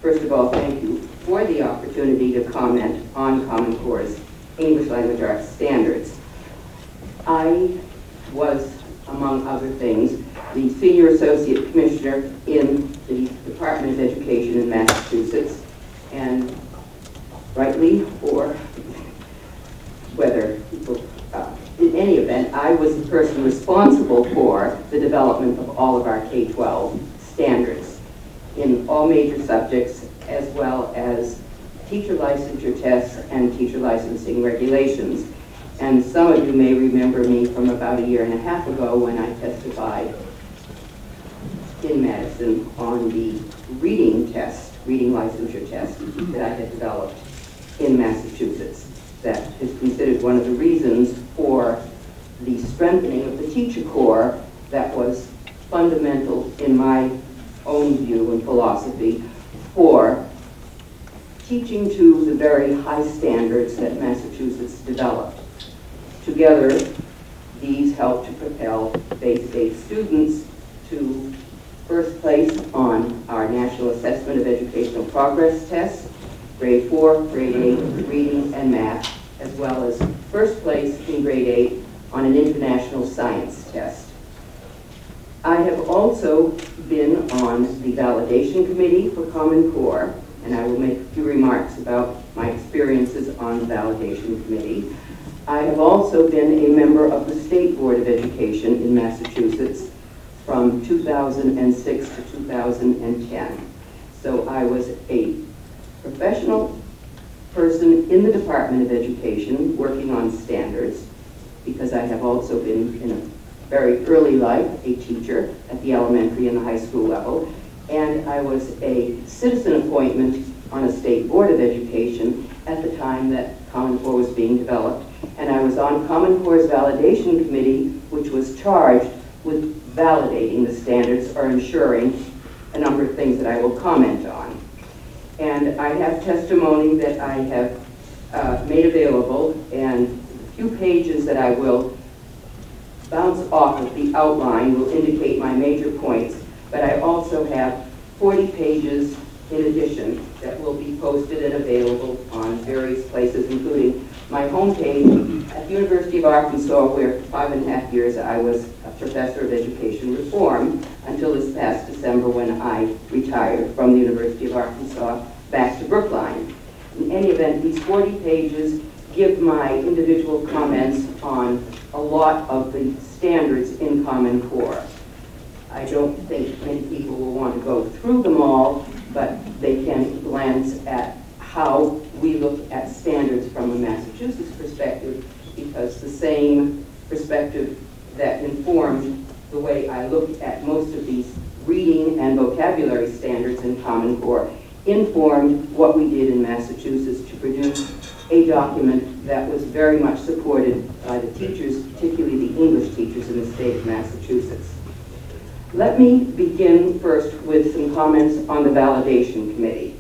First of all, thank you for the opportunity to comment on Common Core's English Language Arts standards. I was, among other things, the Senior Associate Commissioner in the Department of Education in Massachusetts, and rightly, or whether people, in any event, I was the person responsible for the development of all of our K-12 standards in all major subjects, as well as teacher licensure tests and teacher licensing regulations. And some of you may remember me from about a year and a half ago when I testified in Madison on the reading licensure test that I had developed in Massachusetts. That is considered one of the reasons for the strengthening of the teacher corps that was fundamental in my own view and philosophy for teaching to the very high standards that Massachusetts developed. Together, these help to propel Bay State students to first place on our National Assessment of Educational Progress tests, grade 4, grade 8, reading and math, as well as first place in grade 8 on an international science test. I have also been on the validation committee for Common Core, and I will make a few remarks about my experiences on the validation committee. I have also been a member of the State Board of Education in Massachusetts from 2006 to 2010. So I was a professional person in the Department of Education working on standards, because I have also been in a very early life a teacher at the elementary and the high school level, and I was a citizen appointment on a State Board of Education at the time that Common Core was being developed, and I was on Common Core's validation committee, which was charged with validating the standards or ensuring a number of things that I will comment on. And I have testimony that I have made available, and a few pages that I will bounce off of the outline will indicate my major points, but I also have 40 pages in addition that will be posted and available on various places, including my homepage at the University of Arkansas, where for 5.5 years I was a professor of education reform until this past December when I retired from the University of Arkansas back to Brookline. In any event, these 40 pages give my individual comments on a lot of the standards in Common Core. I don't think many people will want to go through them all, but they can glance at how we look at standards from a Massachusetts perspective, because the same perspective that informed the way I look at most of these reading and vocabulary standards in Common Core informed what we did in Massachusetts to produce a document that was very much supported by the teachers, particularly the English teachers in the state of Massachusetts. Let me begin first with some comments on the validation committee.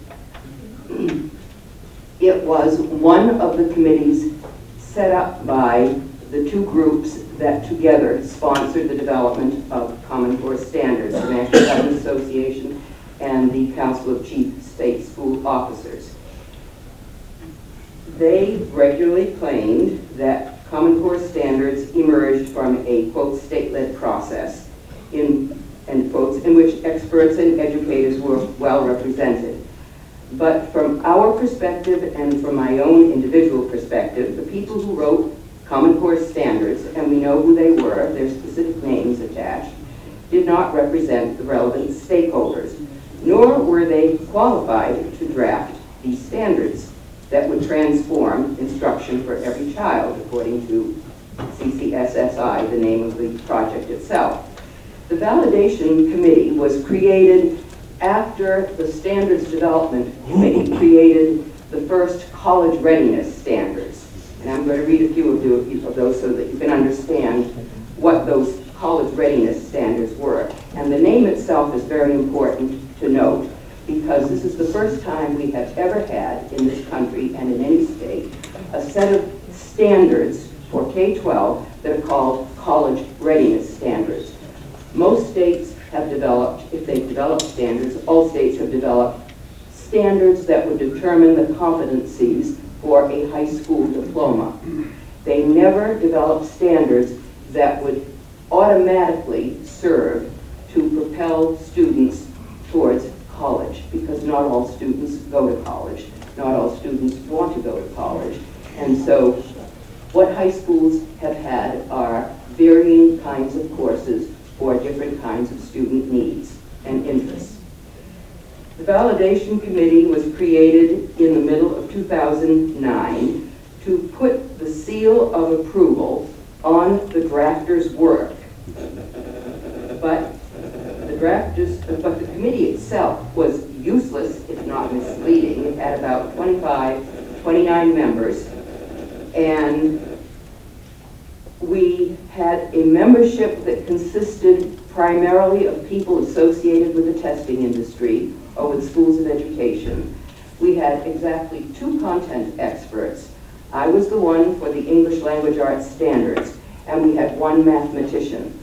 It was one of the committees set up by the two groups that together sponsored the development of Common Core standards, the National Government Association and the Council of Chief State School Officers. They regularly claimed that Common Core standards emerged from a, quote, state-led process, end quotes, in which experts and educators were well represented. But from our perspective and from my own individual perspective, the people who wrote Common Core standards, and we know who they were, their specific names attached, did not represent the relevant stakeholders, nor were they qualified to draft these standards that would transform instruction for every child, according to CCSSI, the name of the project itself. The validation committee was created after the Standards Development Committee created the first college readiness standards. And I'm going to read a few of those so that you can understand what those college readiness standards were. And the name itself is very important to note, because this is the first time we have ever had in this country and in any state a set of standards for K-12 that are called college readiness standards. Most states have developed, if they've developed standards, all states have developed standards that would determine the competencies for a high school diploma. They never developed standards that would automatically serve to propel students towards college, because not all students go to college. Not all students want to go to college. And so what high schools have had are varying kinds of courses for different kinds of student needs and interests. The Validation Committee was created in the middle of 2009 to put the seal of approval on the drafters' work. But the committee itself was useless, if not misleading. It had about 29 members, and we had a membership that consisted primarily of people associated with the testing industry or with schools of education. We had exactly 2 content experts. I was the one for the English Language Arts Standards, and we had 1 mathematician.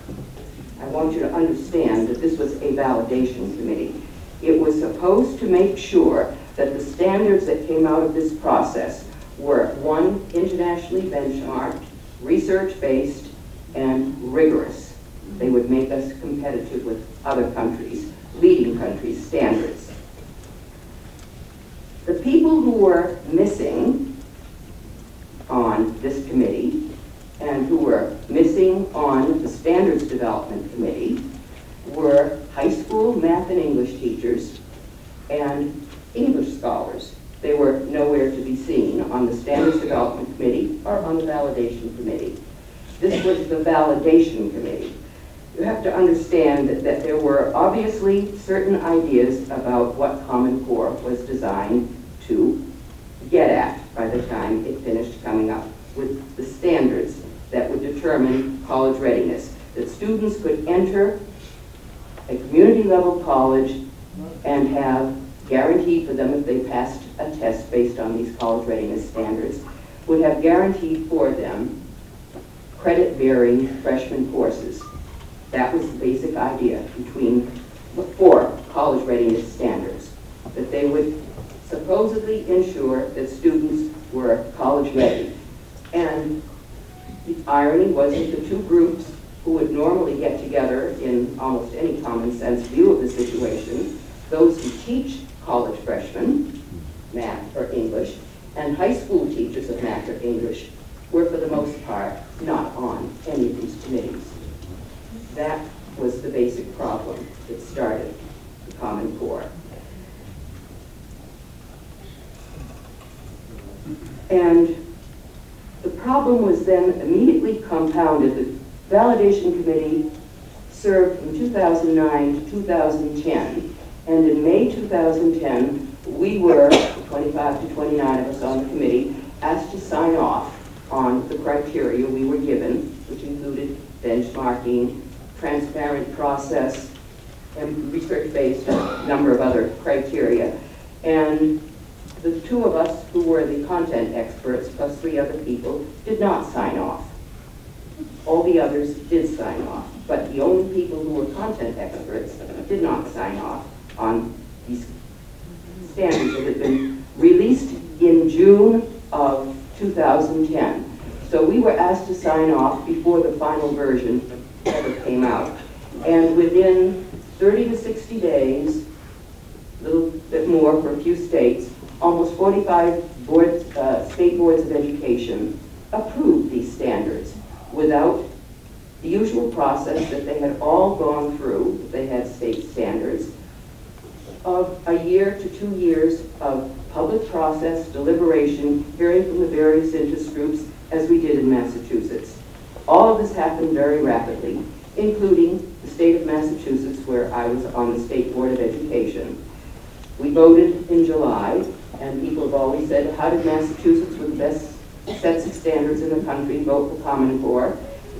I want you to understand that this was a validation committee. It was supposed to make sure that the standards that came out of this process were, 1, internationally benchmarked, research-based, and rigorous. They would make us competitive with other countries, leading countries' standards. The people who were missing on this committee and who were missing on the Standards Development Committee were high school math and English teachers and English scholars. They were nowhere to be seen on the Standards Development Committee or on the Validation Committee. This was the Validation Committee. You have to understand that there were obviously certain ideas about what Common Core was designed to get at by the time it finished coming up with the standards that would determine college readiness, that students could enter a community level college and have guaranteed for them, if they passed a test based on these college readiness standards, would have guaranteed for them credit-bearing freshman courses. That was the basic idea for college readiness standards, that they would supposedly ensure that students were college ready. And the irony was that the 2 groups who would normally get together in almost any common sense view of the situation, those who teach college freshmen math or English, and high school teachers of math or English, were for the most part not on any of these committees. That was the basic problem that started the Common Core. And the problem was then immediately compounded. The Validation Committee served from 2009 to 2010, and in May 2010, we were, 25 to 29 of us on the committee, asked to sign off on the criteria we were given, which included benchmarking, transparent process, and research-based, a number of other criteria. And the 2 of us who were the content experts, plus 3 other people, did not sign off. All the others did sign off, but the only people who were content experts did not sign off on these standards that had been released in June of 2010. So we were asked to sign off before the final version ever came out. And within 30 to 60 days, a little bit more for a few states, almost 45 state boards of education approved these standards without the usual process that they had all gone through. They had state standards of a year to 2 years of public process, deliberation, hearing from the various interest groups, as we did in Massachusetts. All of this happened very rapidly, including the state of Massachusetts, where I was on the State Board of Education. We voted in July, and people have always said, how did Massachusetts, with the best sets of standards in the country, vote for Common Core?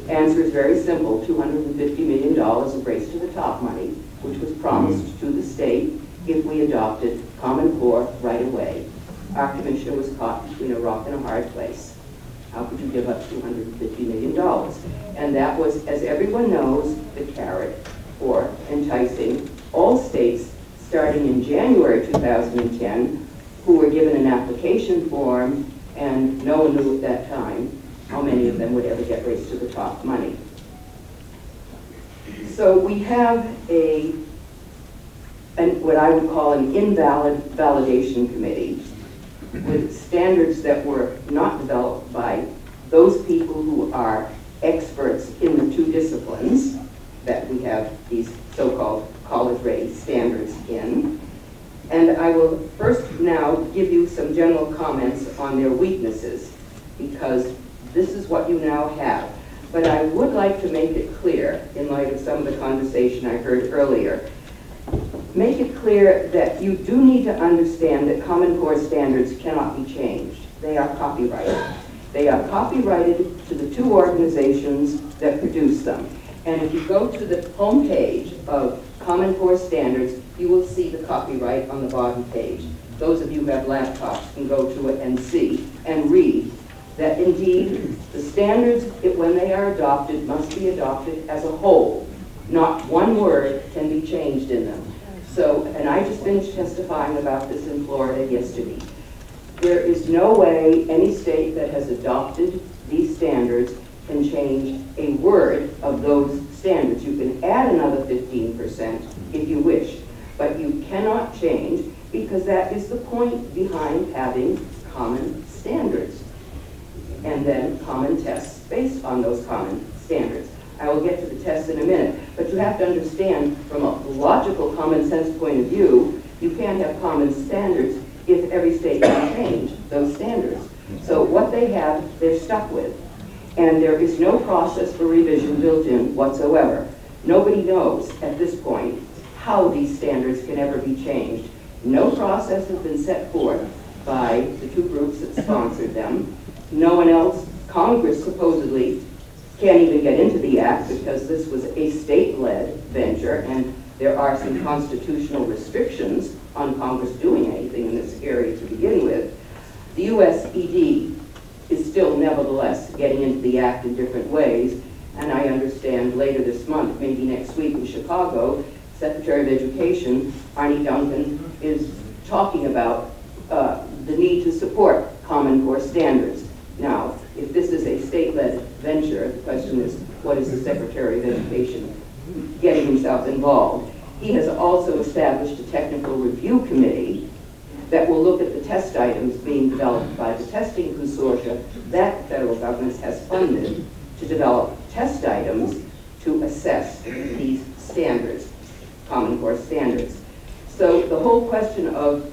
Answer is very simple: $250 million of Race to the Top money, which was promised to the state if we adopted Common Core right away. Our commissioner was caught between a rock and a hard place. How could you give up $250 million? And that was, as everyone knows, the carrot for enticing all states, starting in January 2010, 2010 who were given an application form, and no one knew at that time how many of them would ever get raised to the top money. So we have what I would call an invalid validation committee with standards that were not developed by those people who are experts in the two disciplines that we have these so-called college-ready standards in. And I will first now give you some general comments on their weaknesses, because this is what you now have. But I would like to make it clear, in light of some of the conversation I heard earlier, make it clear that you do need to understand that Common Core standards cannot be changed. They are copyrighted. They are copyrighted to the two organizations that produce them. And if you go to the home page of Common Core standards, you will see the copyright on the bottom page. Those of you who have laptops can go to it and see and read that indeed the standards, when they are adopted, must be adopted as a whole. Not one word can be changed in them. So, and I just finished testifying about this in Florida yesterday. There is no way any state that has adopted these standards can change a word of those standards. You can add another 15% if you wish, but you cannot change, because that is the point behind having common standards and then common tests based on those common standards. I will get to the tests in a minute, but you have to understand from a logical common sense point of view, you can't have common standards if every state can change those standards. So what they have, they're stuck with. And there is no process for revision built in whatsoever. Nobody knows at this point how these standards can ever be changed. No process has been set forth by the two groups that sponsored them. No one else, Congress supposedly can't even get into the act because this was a state-led venture, and there are some constitutional restrictions on Congress doing anything in this area to begin with. The USED is still nevertheless getting into the act in different ways, and I understand later this month, maybe next week in Chicago, Secretary of Education, Arne Duncan, is talking about the need to support Common Core standards. Now, if this is a state-led venture, the question is, what is the Secretary of Education getting himself involved? He has also established a technical review committee that will look at the test items being developed by the testing consortia that the federal government has funded to develop test items to assess these standards, Common Core standards. So the whole question of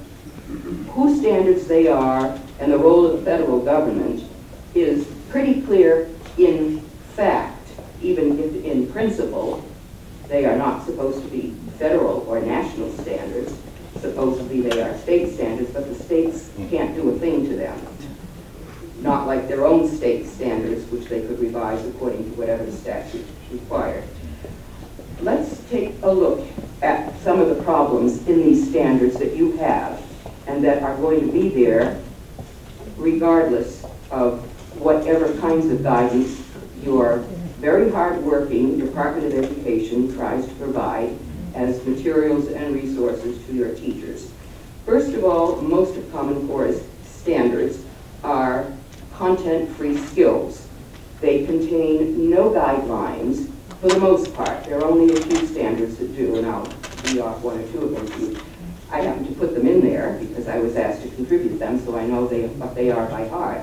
whose standards they are and the role of the federal government is pretty clear in fact, even if in principle they are not supposed to be federal or national standards. Supposedly they are state standards, but the states can't do a thing to them. Not like their own state standards, which they could revise according to whatever the statute required. Let's take a look at some of the problems in these standards that you have and that are going to be there regardless of whatever kinds of guidance your very hard-working Department of Education tries to provide as materials and resources to your teachers. First of all, most of Common Core's standards are content-free skills. They contain no guidelines for the most part. There are only a few standards that do, and I'll be off one or two of them. I happen to put them in there because I was asked to contribute them, so I know what they are by heart.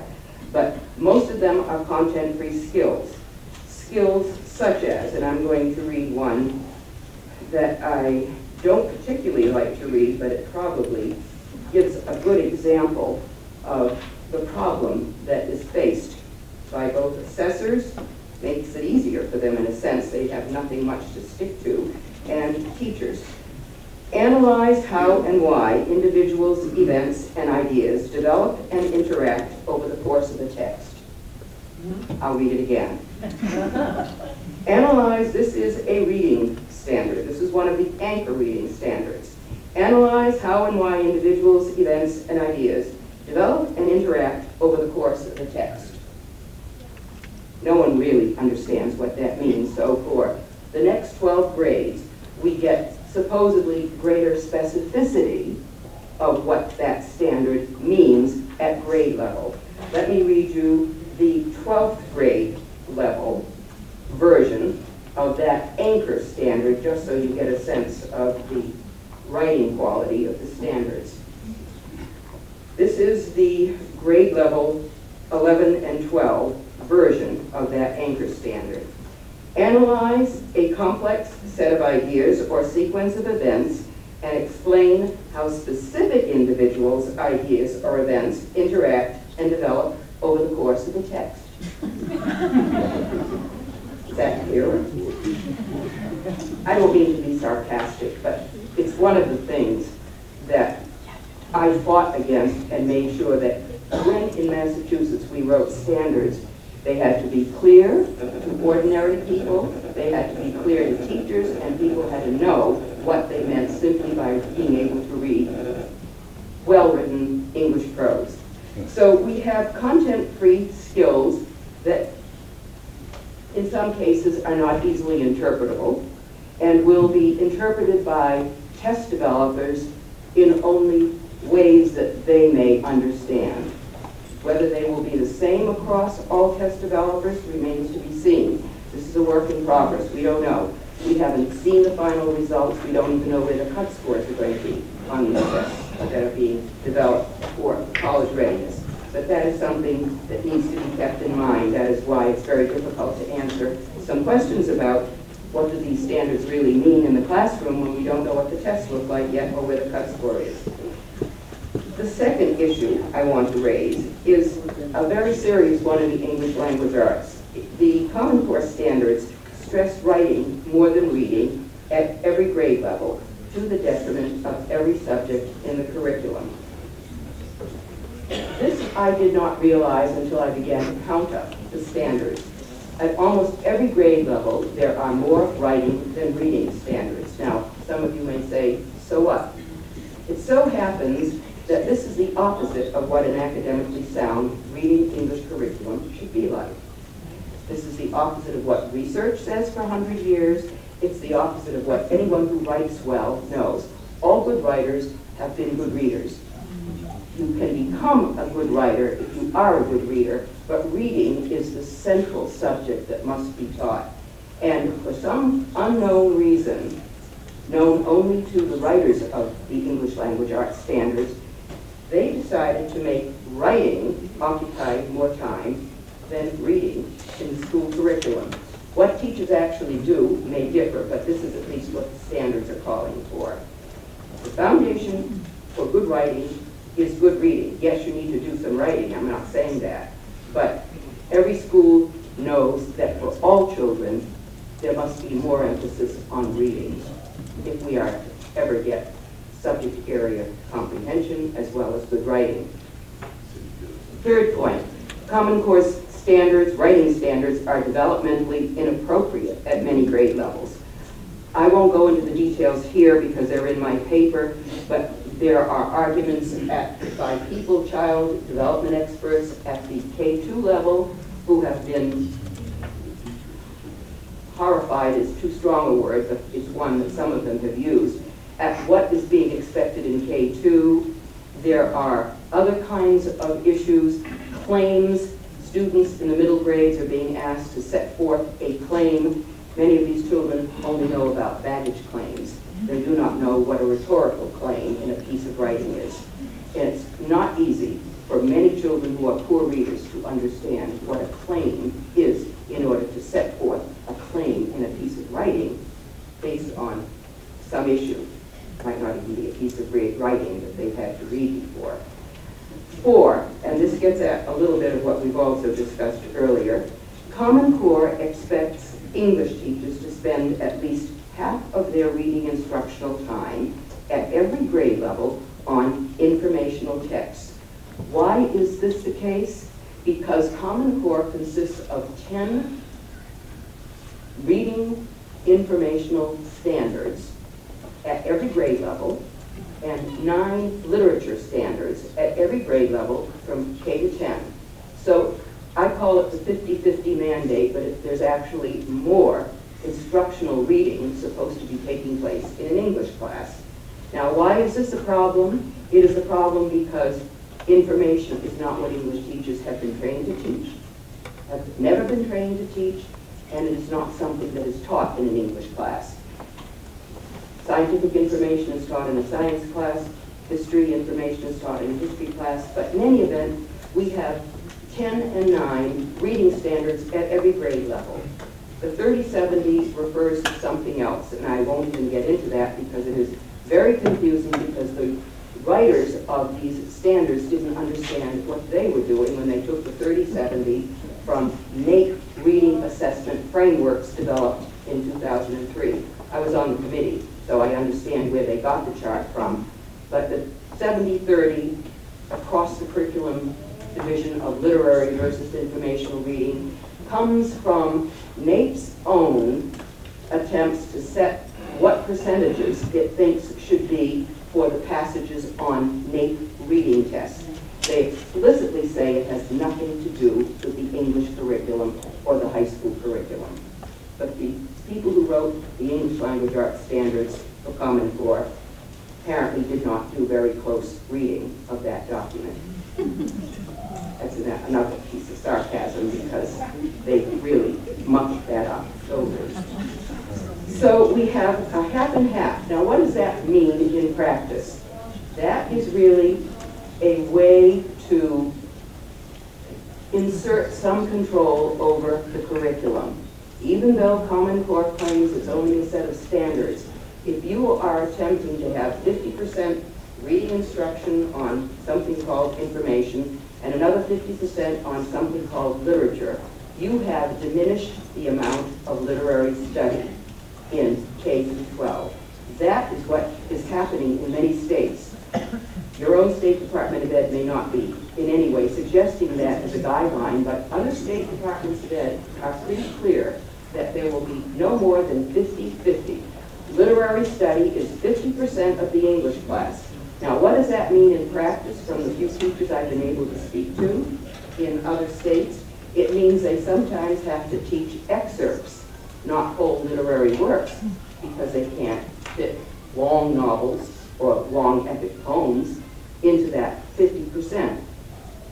But most of them are content-free skills. Skills such as, and I'm going to read one that I don't particularly like to read, but it probably gives a good example of the problem that is faced by both assessors, makes it easier for them in a sense, they have nothing much to stick to, and teachers. Analyze how and why individuals, events, and ideas develop and interact over the course of the text. I'll read it again. Analyze, this is a reading standard. This is one of the anchor reading standards. Analyze how and why individuals, events, and ideas develop and interact over the course of the text. No one really understands what that means, so for the next 12 grades, we get supposedly greater specificity of what that standard means at grade level. Let me read you the 12th grade level version of that anchor standard, just so you get a sense of the writing quality of the standards. This is the grade level 11 and 12 version of that anchor standard. Analyze a complex set of ideas or sequence of events and explain how specific individuals' ideas or events interact and develop over the course of the text. Is that clear? I don't mean to be sarcastic, but it's one of the things that I fought against and made sure that when in Massachusetts we wrote standards, they had to be clear to ordinary people, they had to be clear to teachers, and people had to know what they meant simply by being able to read well-written English prose. So we have content-free skills that in some cases are not easily interpretable and will be interpreted by test developers in only ways that they may understand. Whether they will be the same across all test developers remains to be seen. This is a work in progress. We don't know. We haven't seen the final results. We don't even know where the cut scores are going to be on these tests that are being developed for college readiness. But that is something that needs to be kept in mind. That is why it's very difficult to answer some questions about what do these standards really mean in the classroom when we don't know what the tests look like yet or where the cut score is. The second issue I want to raise is a very serious one in the English language arts. The Common Core standards stress writing more than reading at every grade level to the detriment of every subject in the curriculum. This I did not realize until I began to count up the standards. At almost every grade level, there are more writing than reading standards. Now, some of you may say, so what? It so happens that this is the opposite of what an academically sound reading English curriculum should be like. This is the opposite of what research says for 100 years. It's the opposite of what anyone who writes well knows. All good writers have been good readers. You can become a good writer if you are a good reader, but reading is the central subject that must be taught. And for some unknown reason, known only to the writers of the English language arts standards, they decided to make writing occupy more time than reading in the school curriculum. What teachers actually do may differ, but this is at least what the standards are calling for. The foundation for good writing is good reading. Yes, you need to do some writing, I'm not saying that, but every school knows that for all children, there must be more emphasis on reading if we are to ever get subject area comprehension as well as good writing. Third point, Common Core standards, writing standards, are developmentally inappropriate at many grade levels. I won't go into the details here because they're in my paper, but there are arguments by people, child development experts at the K2 level who have been horrified is too strong a word, but it's one that some of them have used, at what is being expected in K2. There are other kinds of issues, claims. Students in the middle grades are being asked to set forth a claim. Many of these children only know about baggage claims. They do not know what a rhetorical claim in a piece of writing is. And it's not easy for many children who are poor readers to understand what a claim is in order to set forth a claim in a piece of writing based on some issue. It might not even be a piece of writing that they've had to read before. 4, and this gets at a little bit of what we've also discussed earlier, Common Core expects English teachers to spend at least half of their reading instructional time at every grade level on informational text. Why is this the case? Because Common Core consists of 10 reading informational standards at every grade level and 9 literature standards at every grade level from K to 10. So I call it the 50-50 mandate, but there's actually more instructional reading supposed to be taking place in an English class. Now, why is this a problem? It is a problem because information is not what English teachers have been trained to teach, have never been trained to teach, and it is not something that is taught in an English class. Scientific information is taught in a science class, history information is taught in a history class, but in any event, we have 10 and 9 reading standards at every grade level. The 3070 refers to something else, and I won't even get into that because it is very confusing because the writers of these standards didn't understand what they were doing when they took the 3070 from NAEP reading assessment frameworks developed in 2003. I was on the committee, so I understand where they got the chart from. But the 70-30 across the curriculum division of literary versus informational reading comes from NAEP's own attempts to set what percentages it thinks should be for the passages on NAEP reading tests. They explicitly say it has nothing to do with the English curriculum or the high school curriculum. But the people who wrote the English language arts standards for Common Core apparently did not do very close reading of that document. That's another piece of sarcasm because they really mucked that up. So we have a half and half. Now what does that mean in practice? That is really a way to insert some control over the curriculum. Even though Common Core claims it's only a set of standards, if you are attempting to have 50% reading instruction on something called information and another 50% on something called literature, you have diminished the amount of literary study in K through 12. That is what is happening in many states. Your own State Department of Ed may not be in any way suggesting that as a guideline, but other state departments of ed are pretty clear that there will be no more than 50-50. Literary study is 50% of the English class. Now, what does that mean in practice from the few teachers I've been able to speak to in other states? It means they sometimes have to teach excerpts, not whole literary works, because they can't fit long novels or long epic poems into that 50%.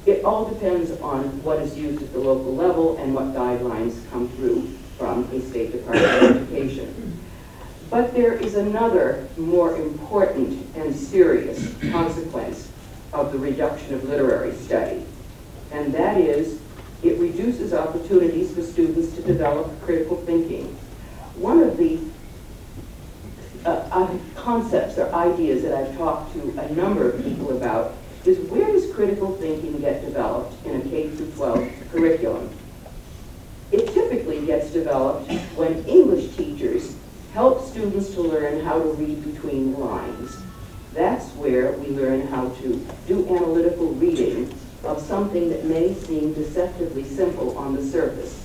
It all depends on what is used at the local level and what guidelines come through from a State Department of Education. But there is another more important and serious consequence of the reduction of literary study, and that is it reduces opportunities for students to develop critical thinking. One of the concepts or ideas that I've talked to a number of people about is where does critical thinking get developed in a K-12 curriculum? It typically gets developed when English teachers help students to learn how to read between the lines. That's where we learn how to do analytical reading of something that may seem deceptively simple on the surface.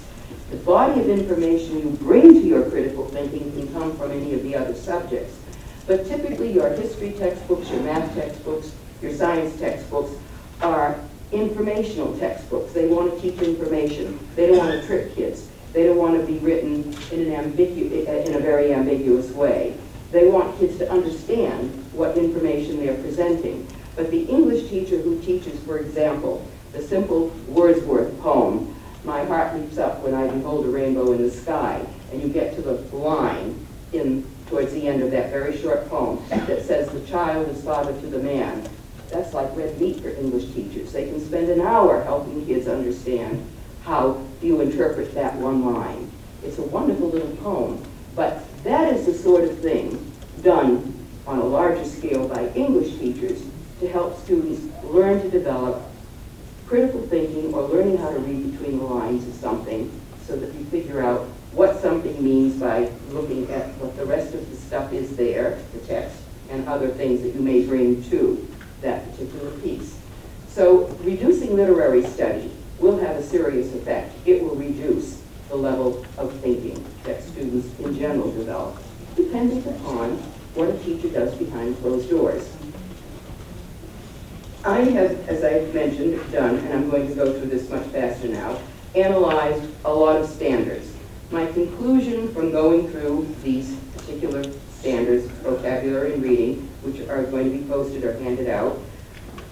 The body of information you bring to your critical thinking can come from any of the other subjects, but typically your history textbooks, your math textbooks, your science textbooks are informational textbooks. They want to teach information. They don't want to trick kids. They don't want to be written in a very ambiguous way. They want kids to understand what information they're presenting. But the English teacher who teaches, for example, the simple Wordsworth poem, "My heart leaps up when I behold a rainbow in the sky," and you get to the line towards the end of that very short poem that says, "The child is father to the man." That's like red meat for English teachers. They can spend an hour helping kids understand how you interpret that one line. It's a wonderful little poem, but that is the sort of thing done on a larger scale by English teachers to help students learn to develop critical thinking or learning how to read between the lines of something so that you figure out what something means by looking at what the rest of the stuff is there, the text, and other things that you may bring to that particular piece. So reducing literary study will have a serious effect. It will reduce the level of thinking that students in general develop, depending upon what a teacher does behind closed doors. I have, as I've mentioned, done, and I'm going to go through this much faster now, analyzed a lot of standards. My conclusion from going through these particular standards, vocabulary and reading, which are going to be posted or handed out,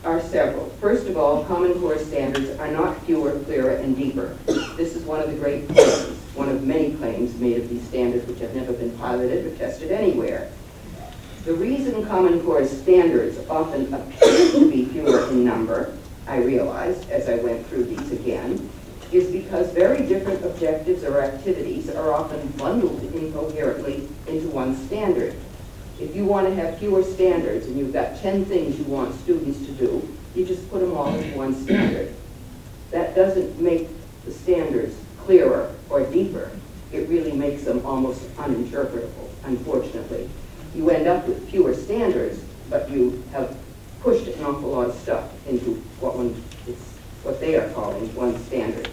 are several. First of all, Common Core standards are not fewer, clearer, and deeper. This is one of the great claims, one of many claims made of these standards which have never been piloted or tested anywhere. The reason Common Core standards often appear to be fewer in number, I realized as I went through these again, is because very different objectives or activities are often bundled incoherently into one standard. If you want to have fewer standards and you've got 10 things you want students to do, you just put them all into one standard. That doesn't make the standards clearer or deeper. It really makes them almost uninterpretable, unfortunately. You end up with fewer standards, but you have pushed an awful lot of stuff into what they are calling one standard.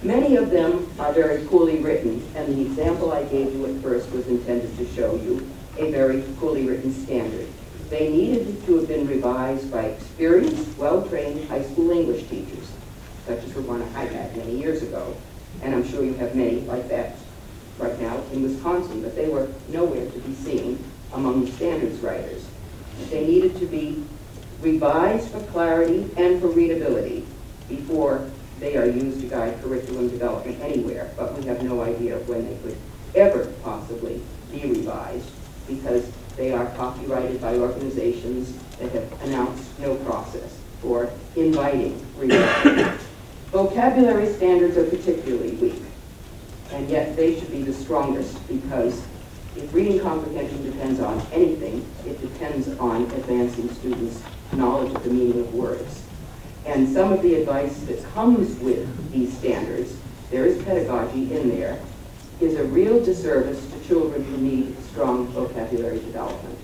Many of them are very poorly written, and the example I gave you at first was intended to show you a very poorly written standard. They needed to have been revised by experienced, well-trained high school English teachers, such as the one I had many years ago. And I'm sure you have many like that right now in Wisconsin, but they were nowhere to be seen among the standards writers. They needed to be revised for clarity and for readability before they are used to guide curriculum development anywhere, but we have no idea of when they could ever possibly be revised because they are copyrighted by organizations that have announced no process for inviting revision. Vocabulary standards are particularly weak, and yet they should be the strongest because if reading comprehension depends on anything, it depends on advancing students' knowledge of the meaning of words. And some of the advice that comes with these standards, there is pedagogy in there, is a real disservice to children who need strong vocabulary development.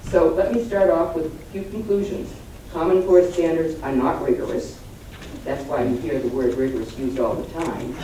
So let me start off with a few conclusions. Common Core standards are not rigorous. That's why you hear the word rigorous used all the time.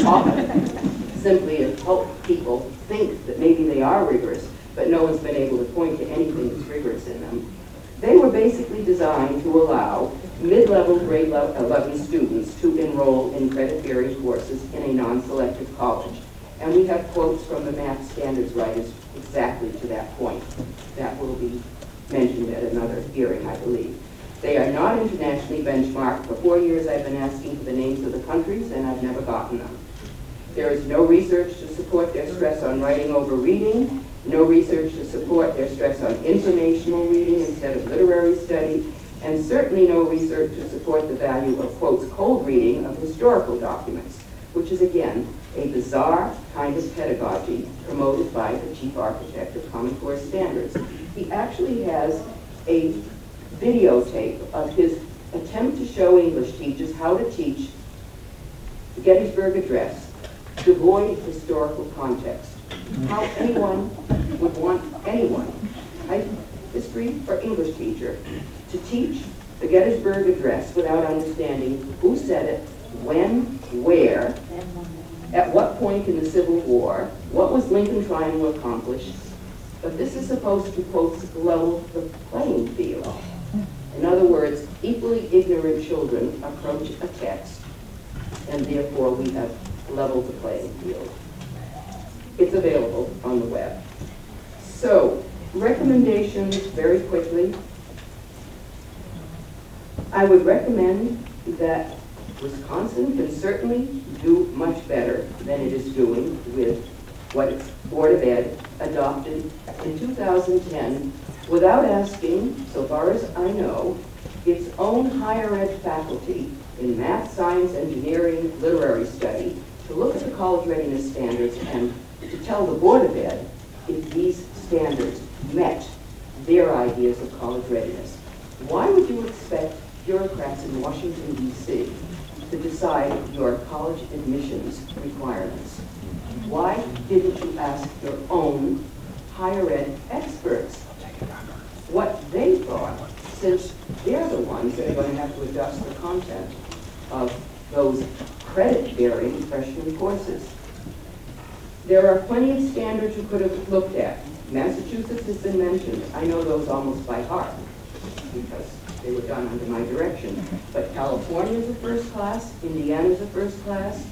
Often, simply to help people think that maybe they are rigorous, but no one's been able to point to anything that's rigorous in them. They were basically designed to allow mid-level grade 11 students to enroll in credit-bearing courses in a non-selective college. And we have quotes from the math standards writers exactly to that point. That will be mentioned at another hearing, I believe. They are not internationally benchmarked. For 4 years I've been asking for the names of the countries and I've never gotten them. There is no research to support their stress on writing over reading, no research to support their stress on informational reading instead of literary study, and certainly no research to support the value of, quotes, cold reading of historical documents, which is, again, a bizarre kind of pedagogy promoted by the chief architect of Common Core standards. He actually has a videotape of his attempt to show English teachers how to teach the Gettysburg Address devoid of historical context. How anyone would want anyone, a history or English teacher, to teach the Gettysburg Address without understanding who said it, when, where, at what point in the Civil War, what was Lincoln trying to accomplish. But this is supposed to, quote, level the playing field. In other words, equally ignorant children approach a text, and therefore we have leveled the playing field. It's available on the web. So, recommendations very quickly. I would recommend that Wisconsin can certainly do much better than it is doing with what its Board of Ed adopted in 2010 without asking, so far as I know, its own higher ed faculty in math, science, engineering, literary study to look at the college readiness standards and to tell the Board of Ed if these standards met their ideas of college readiness. Why would you expect bureaucrats in Washington, D.C. to decide your college admissions requirements? Why didn't you ask your own higher ed experts what they thought, since they're the ones that are going to have to adjust the content of those credit-bearing freshman courses? There are plenty of standards you could have looked at. Massachusetts has been mentioned. I know those almost by heart because they were done under my direction. But California is a first class, Indiana is a first class,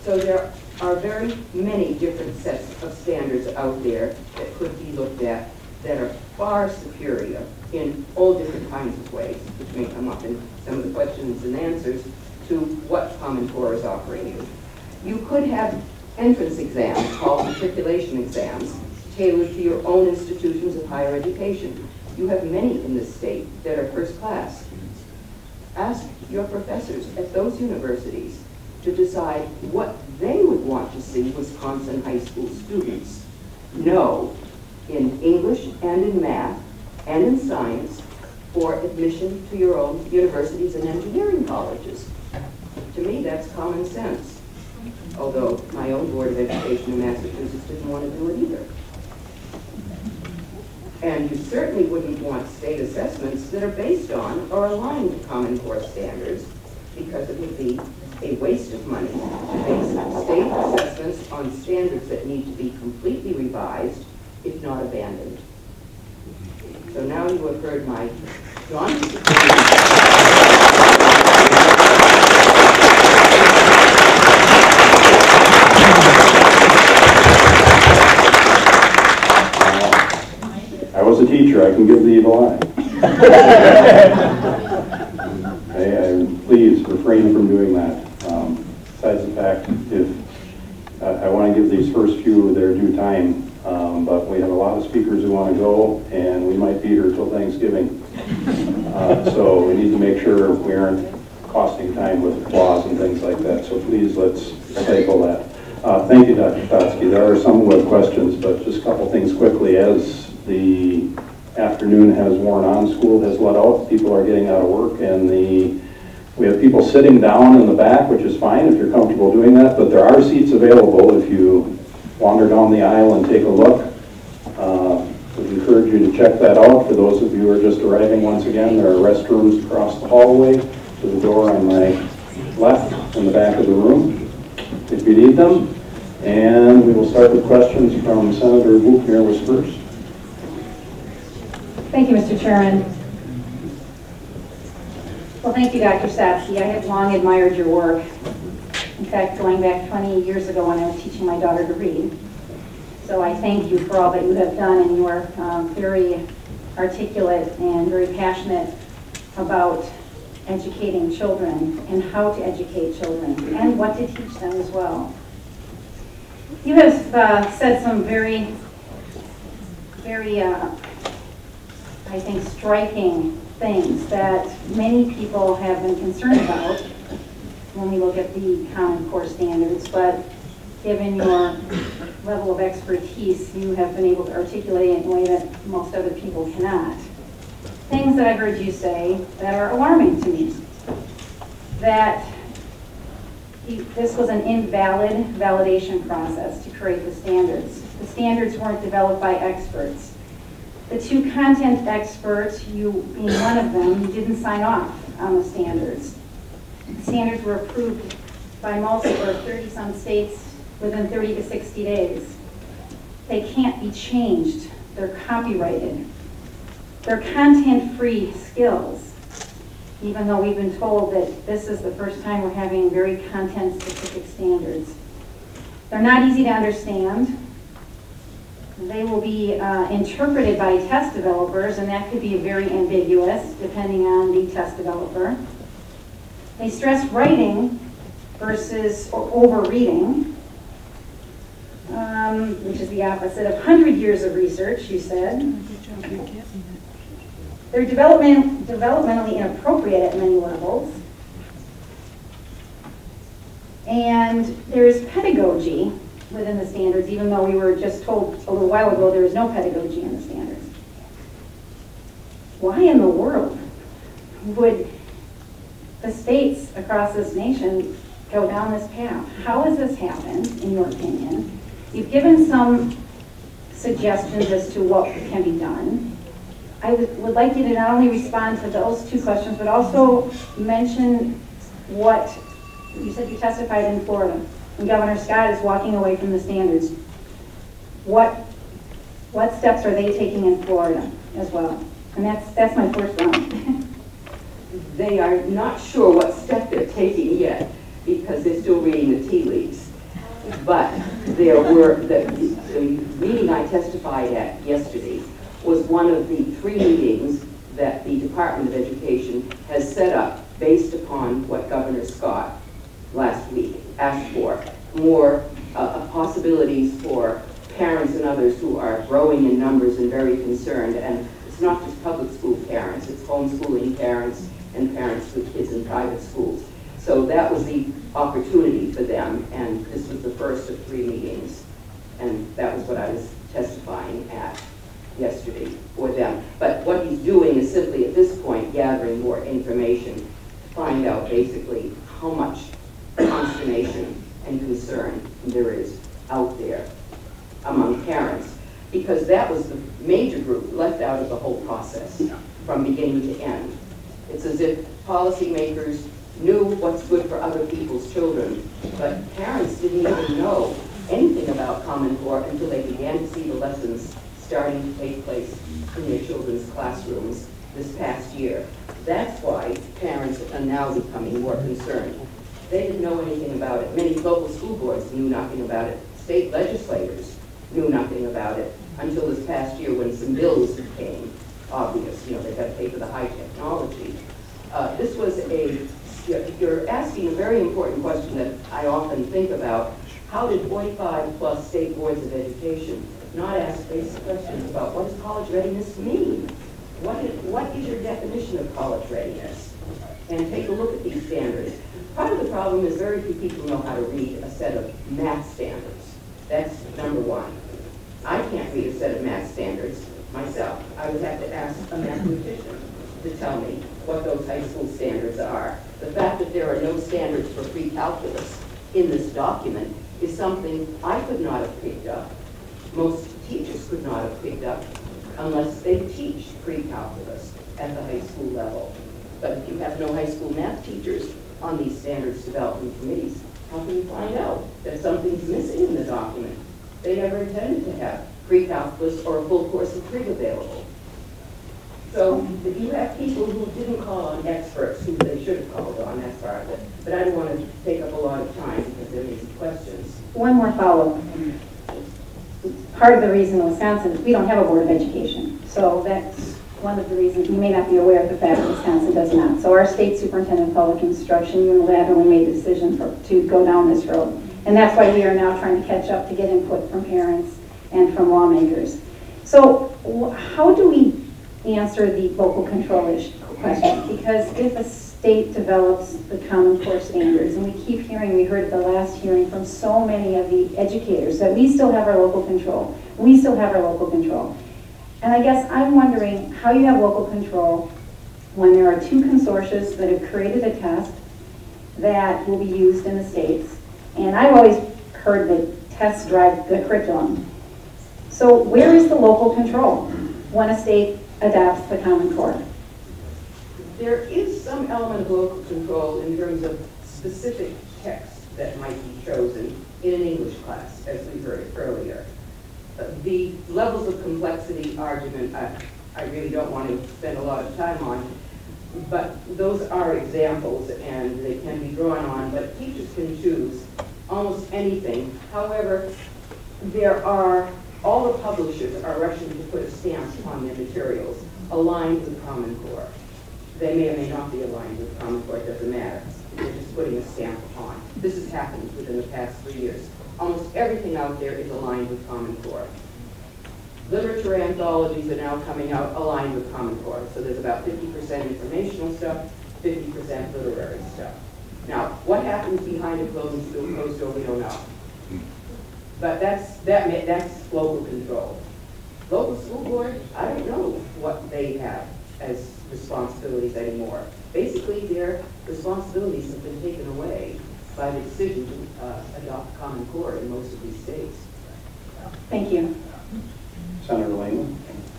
So there are very many different sets of standards out there that could be looked at that are far superior in all different kinds of ways, which may come up in some of the questions and answers to what Common Core is offering you. You could have entrance exams called matriculation exams tailored to your own institutions of higher education. You have many in this state that are first class. Ask your professors at those universities to decide what they would want to see Wisconsin high school students know in English and in math and in science for admission to your own universities and engineering colleges. To me, that's common sense, although my own Board of Education in Massachusetts didn't want to do it either. And you certainly wouldn't want state assessments that are based on or aligned to Common Core standards, because it would be a waste of money to base state assessments on standards that need to be completely revised, if not abandoned. So now you have heard my jaundiced opinion. I was a teacher, I can give the evil eye. Please refrain from doing that. Besides the fact, if I want to give these first few their due time, but we have a lot of speakers who want to go, and we might be here till Thanksgiving. So we need to make sure we aren't costing time with applause and things like that. So please, let's cycle that. Thank you, Dr. Stotsky. There are some who have questions, but just a couple things quickly. As the afternoon has worn on, school has let out, people are getting out of work, and we have people sitting down in the back, which is fine if you're comfortable doing that, but there are seats available if you wander down the aisle and take a look. We encourage you to check that out. For those of you who are just arriving, once again, there are restrooms across the hallway to the door on my left in the back of the room if you need them. And we will start with questions from Senator Buchner was first. Thank you, Mr. Chairman. Well, thank you, Dr. Stotsky. I have long admired your work. In fact, going back 20 years ago when I was teaching my daughter to read. So I thank you for all that you have done, and you are very articulate and very passionate about educating children and how to educate children and what to teach them as well. You have said some very, I think, striking things that many people have been concerned about when we look at the Common Core standards, but given your level of expertise, you have been able to articulate it in a way that most other people cannot. Things that I heard you say that are alarming to me. That this was an invalid validation process to create the standards. The standards weren't developed by experts. The two content experts, you being one of them, didn't sign off on the standards. The standards were approved by most or 30-some states within 30 to 60 days. They can't be changed. They're copyrighted. They're content-free skills, even though we've been told that this is the first time we're having very content-specific standards. They're not easy to understand. They will be interpreted by test developers, and that could be very ambiguous depending on the test developer. They stress writing versus over-reading, which is the opposite of 100 years of research, you said. They're developmentally inappropriate at many levels. And there's pedagogy within the standards, even though we were just told a little while ago there is no pedagogy in the standards. Why in the world would the states across this nation go down this path? How has this happened, in your opinion? You've given some suggestions as to what can be done. I would like you to not only respond to those two questions, but also mention what you said you testified in Florida, and Governor Scott is walking away from the standards. What steps are they taking in Florida as well? And that's my first one. They are not sure what step they're taking yet, because they're still reading the tea leaves. But there were, the meeting I testified at yesterday was one of the 3 meetings that the Department of Education has set up based upon what Governor Scott last week asked for, more possibilities for parents and others who are growing in numbers and very concerned. And it's not just public school parents, it's homeschooling parents and parents with kids in private schools. So that was the opportunity for them, and this was the first of 3 meetings. And that was what I was testifying at yesterday for them. But what he's doing is simply at this point gathering more information to find out basically how much consternation and concern there is out there among parents, because that was the major group left out of the whole process from beginning to end. It's as if policymakers knew what's good for other people's children, but parents didn't even know anything about Common Core until they began to see the lessons starting to take place in their children's classrooms this past year. That's why parents are now becoming more concerned. They didn't know anything about it. Many local school boards knew nothing about it. State legislators knew nothing about it until this past year when some bills became obvious. You know, they got to pay for the high technology. This was you're asking a very important question that I often think about. How did 45 plus state boards of education not ask basic questions about what does college readiness mean? What is your definition of college readiness? And take a look at these standards. Part of the problem is very few people know how to read a set of math standards. That's number one. I can't read a set of math standards myself. I would have to ask a mathematician to tell me what those high school standards are. The fact that there are no standards for pre-calculus in this document is something I could not have picked up. Most teachers could not have picked up unless they teach pre-calculus at the high school level. But if you have no high school math teachers on these standards development committees, how can you find out that something's missing in the document? They never intended to have pre-calculus or a full course of trig available. So if you have people who didn't call on experts who they should have called on, that's part of it. But I don't want to take up a lot of time because there may be questions. One more follow-up. Part of the reason in Wisconsin is we don't have a Board of Education. So that's one of the reasons. You may not be aware of the fact that Wisconsin does not. So our state superintendent of public instruction unilaterally made the decision to go down this road. And that's why we are now trying to catch up to get input from parents and from lawmakers. So how do we answer the local control question? Because if a state develops the Common Core standards, and we keep hearing, we heard at the last hearing from so many of the educators that we still have our local control. We still have our local control. And I guess I'm wondering how you have local control when there are 2 consortia that have created a test that will be used in the states. And I've always heard that tests drive the curriculum. So where is the local control when a state adopts the Common Core? There is some element of local control in terms of specific text that might be chosen in an English class, as we heard earlier. The levels of complexity argument, I really don't want to spend a lot of time on, but those are examples and they can be drawn on, but teachers can choose almost anything. However, all the publishers are rushing to put a stamp on their materials aligned with Common Core. They may or may not be aligned with Common Core, it doesn't matter. They're just putting a stamp on. This has happened within the past 3 years. Almost everything out there is aligned with Common Core. Literature anthologies are now coming out aligned with Common Core. So there's about 50% informational stuff, 50% literary stuff. Now, what happens behind a closed door, we don't know. But that's local control. Local school board, I don't know what they have as responsibilities anymore. Basically, their responsibilities have been taken away by the decision to adopt Common Core in most of these states. Thank you. Senator Lehman.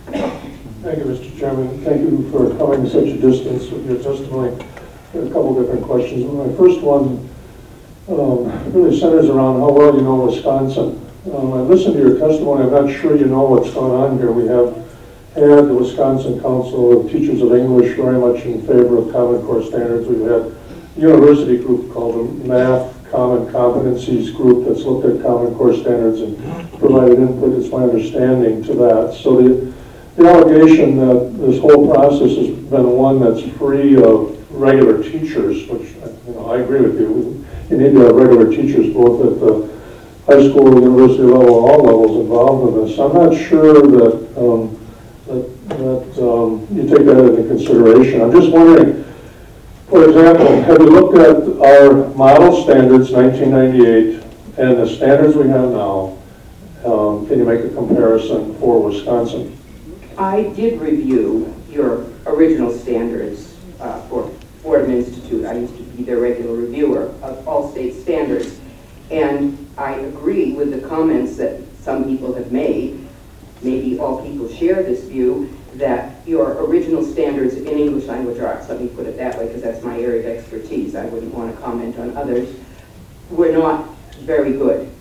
Thank you, Mr. Chairman. Thank you for covering such a distance with your testimony. I have a couple different questions. My first one really centers around how well you know Wisconsin. I listened to your testimony. I'm not sure you know what's going on here. We have had the Wisconsin Council of Teachers of English very much in favor of Common Core standards. We've had a university group called the Math common competencies group that's looked at Common Core standards and provided input, it's my understanding to that. So the allegation that this whole process has been one that's free of regular teachers, which I agree with you. You need to have regular teachers both at the high school, university level, all levels involved in this. I'm not sure that you take that into consideration. I'm just wondering, for example, have you looked at our model standards, 1998, and the standards we have now? Can you make a comparison for Wisconsin? I did review your original standards for Fordham Institute. I used to be their regular reviewer of all state standards. And I agree with the comments that some people have made. Maybe all people share this view that your original standards in English language arts, let me put it that way because that's my area of expertise, I wouldn't want to comment on others, were not very good.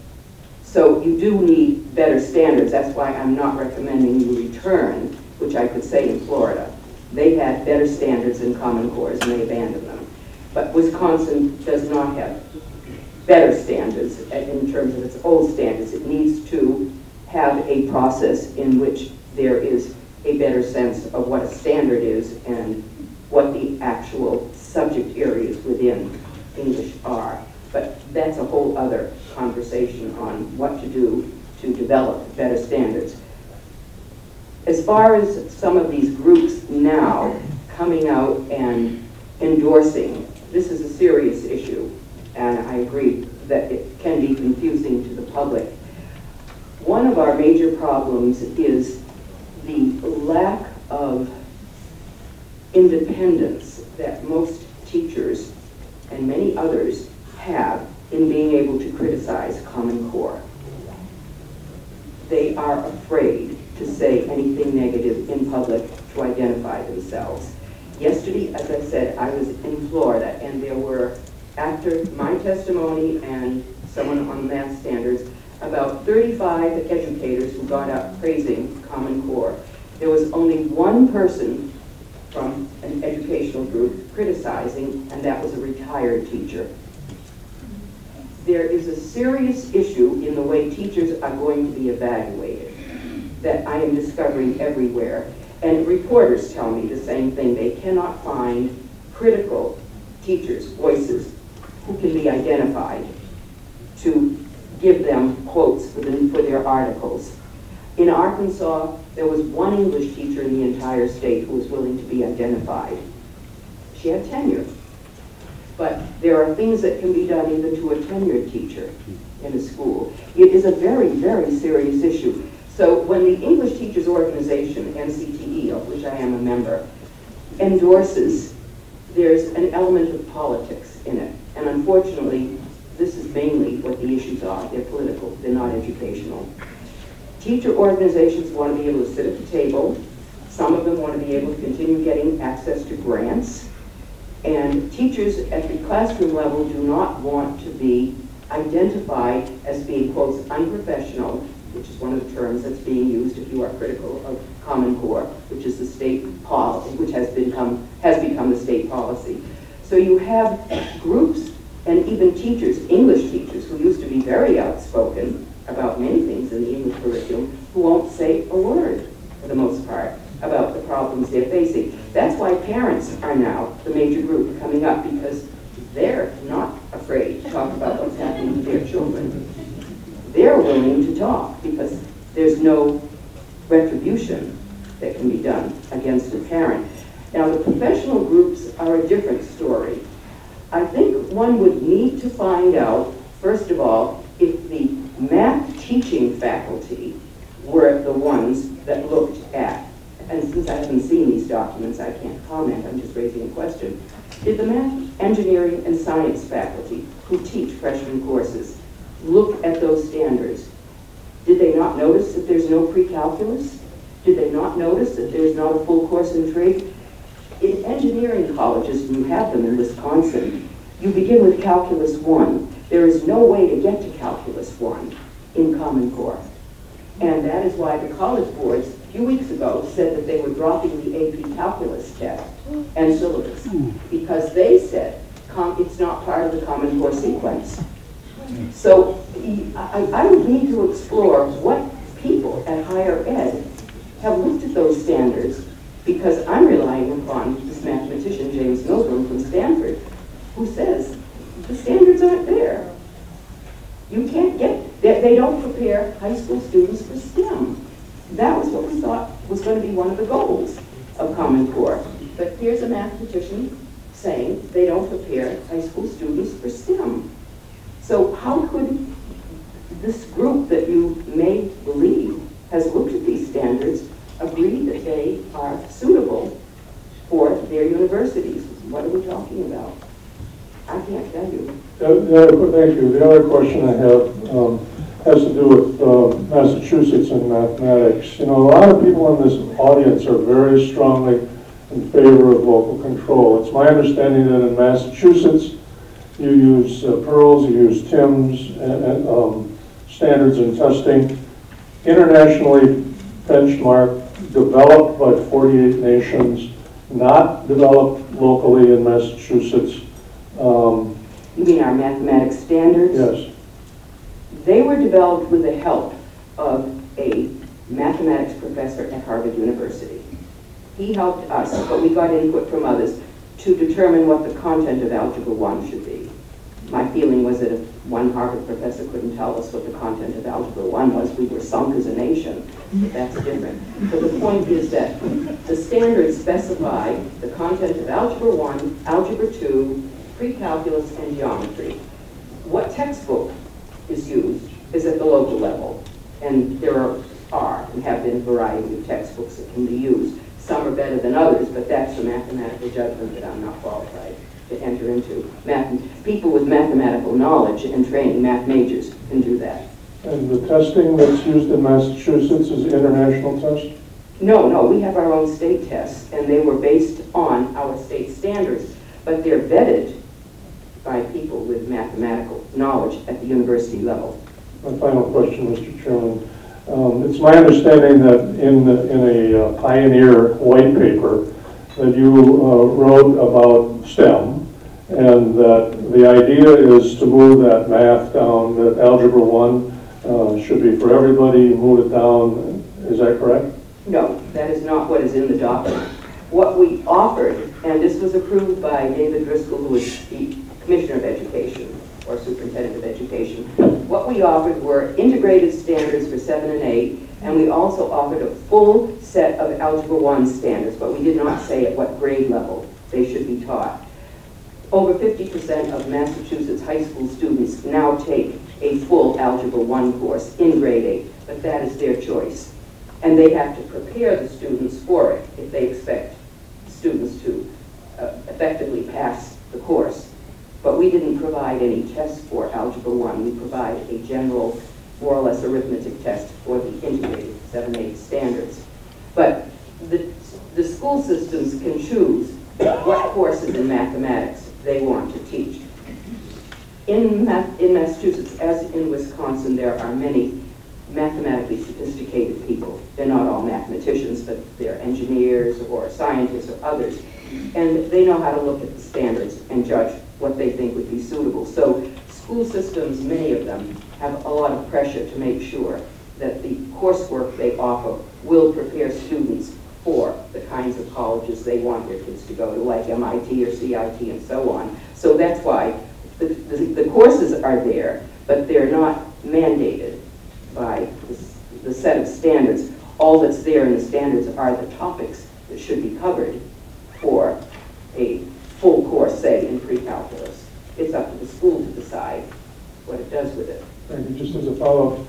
So you do need better standards. That's why I'm not recommending you return, which I could say in Florida. They had better standards in Common Core and they abandoned them. But Wisconsin does not have better standards in terms of its old standards. It needs to have a process in which there is a better sense of what a standard is and what the actual subject areas within English are. But that's a whole other conversation on what to do to develop better standards. As far as some of these groups now coming out and endorsing, this is a serious issue, and I agree that it can be confusing to the public. One of our major problems is the lack of independence that most teachers and many others have in being able to criticize Common Core. They are afraid to say anything negative in public to identify themselves. Yesterday, as I said, I was in Florida, and there were, after my testimony and someone on math standards, about 35 educators who got up praising Common Core. There was only one person from an educational group criticizing, and that was a retired teacher. There is a serious issue in the way teachers are going to be evaluated that I am discovering everywhere. And reporters tell me the same thing. They cannot find critical teachers' voices who can be identified to give them quotes for their articles. In Arkansas, there was one English teacher in the entire state who was willing to be identified. She had tenure. But there are things that can be done even to a tenured teacher in a school. It is a very, very serious issue. So when the English Teachers Organization, NCTE, of which I am a member, endorses, there's an element of politics in it. And unfortunately, this is mainly what the issues are. They're political, they're not educational. Teacher organizations want to be able to sit at the table. Some of them want to be able to continue getting access to grants. And teachers at the classroom level do not want to be identified as being, quote, unprofessional, which is one of the terms that's being used if you are critical of Common Core, which is the state policy, which has become the state policy. So you have groups and even teachers, English teachers, who used to be very outspoken about many things in the English curriculum, who won't say a word, for the most part, about the problems they're facing. That's why parents are now the major group coming up, because they're not afraid to talk about what's happening to their children. They're willing to talk because there's no retribution that can be done against a parent. Now, the professional groups are a different story. I think one would need to find out, first of all, if the math teaching faculty were the ones that looked at, and since I haven't seen these documents, I can't comment, I'm just raising a question. Did the math, engineering, and science faculty who teach freshman courses look at those standards? Did they not notice that there's no pre-calculus? Did they not notice that there's not a full course in trig? In engineering colleges, and you have them in Wisconsin, you begin with Calculus 1. There is no way to get to Calculus 1 in Common Core. And that is why the college boards, a few weeks ago, said that they were dropping the AP Calculus test and syllabus, because they said it's not part of the Common Core sequence. So I would need to explore what people at higher ed have looked at those standards, because I'm relying upon this mathematician, James Milgram from Stanford, who says the standards aren't there. You can't get, they don't prepare high school students for STEM. That was what we thought was going to be one of the goals of Common Core. But here's a mathematician saying they don't prepare high school students for STEM. So how could this group that you may believe has looked at these standards agree that they are suitable for their universities? What are we talking about? I can't tell you. Thank you. The other question I have has to do with Massachusetts and mathematics. You know, a lot of people in this audience are very strongly in favor of local control. It's my understanding that in Massachusetts, you use PEARLS, you use TIMS, and standards and testing, internationally benchmarked, developed by 48 nations, not developed locally in Massachusetts. You mean our mathematics standards? Yes. They were developed with the help of a mathematics professor at Harvard University. He helped us, but we got input from others to determine what the content of Algebra 1 should be. My feeling was that if one Harvard professor couldn't tell us what the content of Algebra 1 was, we were sunk as a nation. But that's different. But the point is that the standards specify the content of Algebra 1, Algebra 2, pre-calculus, and geometry. What textbook is used is at the local level. And there are and have been a variety of textbooks that can be used. Some are better than others, but that's a mathematical judgment that I'm not qualified to enter into. People with mathematical knowledge and training, math majors, can do that. And the testing that's used in Massachusetts is international test? No, we have our own state tests, and they were based on our state standards, but they're vetted by people with mathematical knowledge at the university level. My final question, Mr. Chairman. It's my understanding that in a Pioneer white paper that you wrote about STEM, and that the idea is to move that math down, that Algebra 1 should be for everybody, move it down. Is that correct? No, that is not what is in the document. What we offered, and this was approved by David Driscoll, who was the Commissioner of Education, or Superintendent of Education. What we offered were integrated standards for 7 and 8, and we also offered a full set of Algebra 1 standards, but we did not say at what grade level they should be taught. Over 50% of Massachusetts high school students now take a full Algebra 1 course in grade 8, but that is their choice. And they have to prepare the students for it if they expect students to effectively pass the course. But we didn't provide any tests for Algebra 1. We provide a general, more or less arithmetic test for the integrated 7-8 standards. But the school systems can choose what courses in mathematics they want to teach. In Massachusetts, as in Wisconsin, there are many mathematically sophisticated people. They're not all mathematicians, but they're engineers or scientists or others. And they know how to look at the standards and judge what they think would be suitable. So school systems, many of them, have a lot of pressure to make sure that the coursework they offer will prepare students for the kinds of colleges they want their kids to go to, like MIT or CIT and so on. So that's why the courses are there, but they're not mandated by the set of standards. All that's there in the standards are the topics that should be covered for a full course, say, in pre-calculus. It's up to the school to decide what it does with it. Thank you. Just as a follow-up,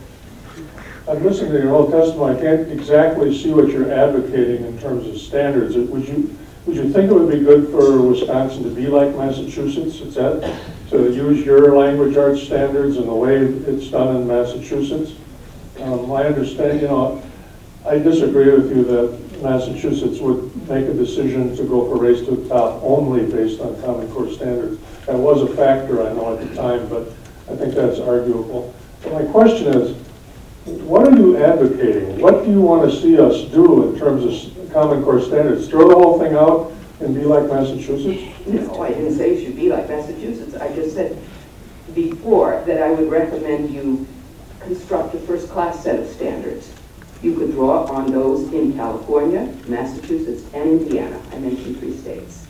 I'm listening to your whole testimony. I can't exactly see what you're advocating in terms of standards. Would you think it would be good for Wisconsin to be like Massachusetts? Is that to use your language arts standards and the way it's done in Massachusetts? I understand, I disagree with you that Massachusetts would make a decision to go for race to the top only based on Common Core standards. That was a factor, I know, at the time, but I think that's arguable. But my question is, what are you advocating? What do you want to see us do in terms of Common Core standards? Throw the whole thing out and be like Massachusetts? No, I didn't say it should be like Massachusetts. I just said before that I would recommend you construct a first-class set of standards. You could draw on those in California, Massachusetts, and Indiana. I mentioned 3 states.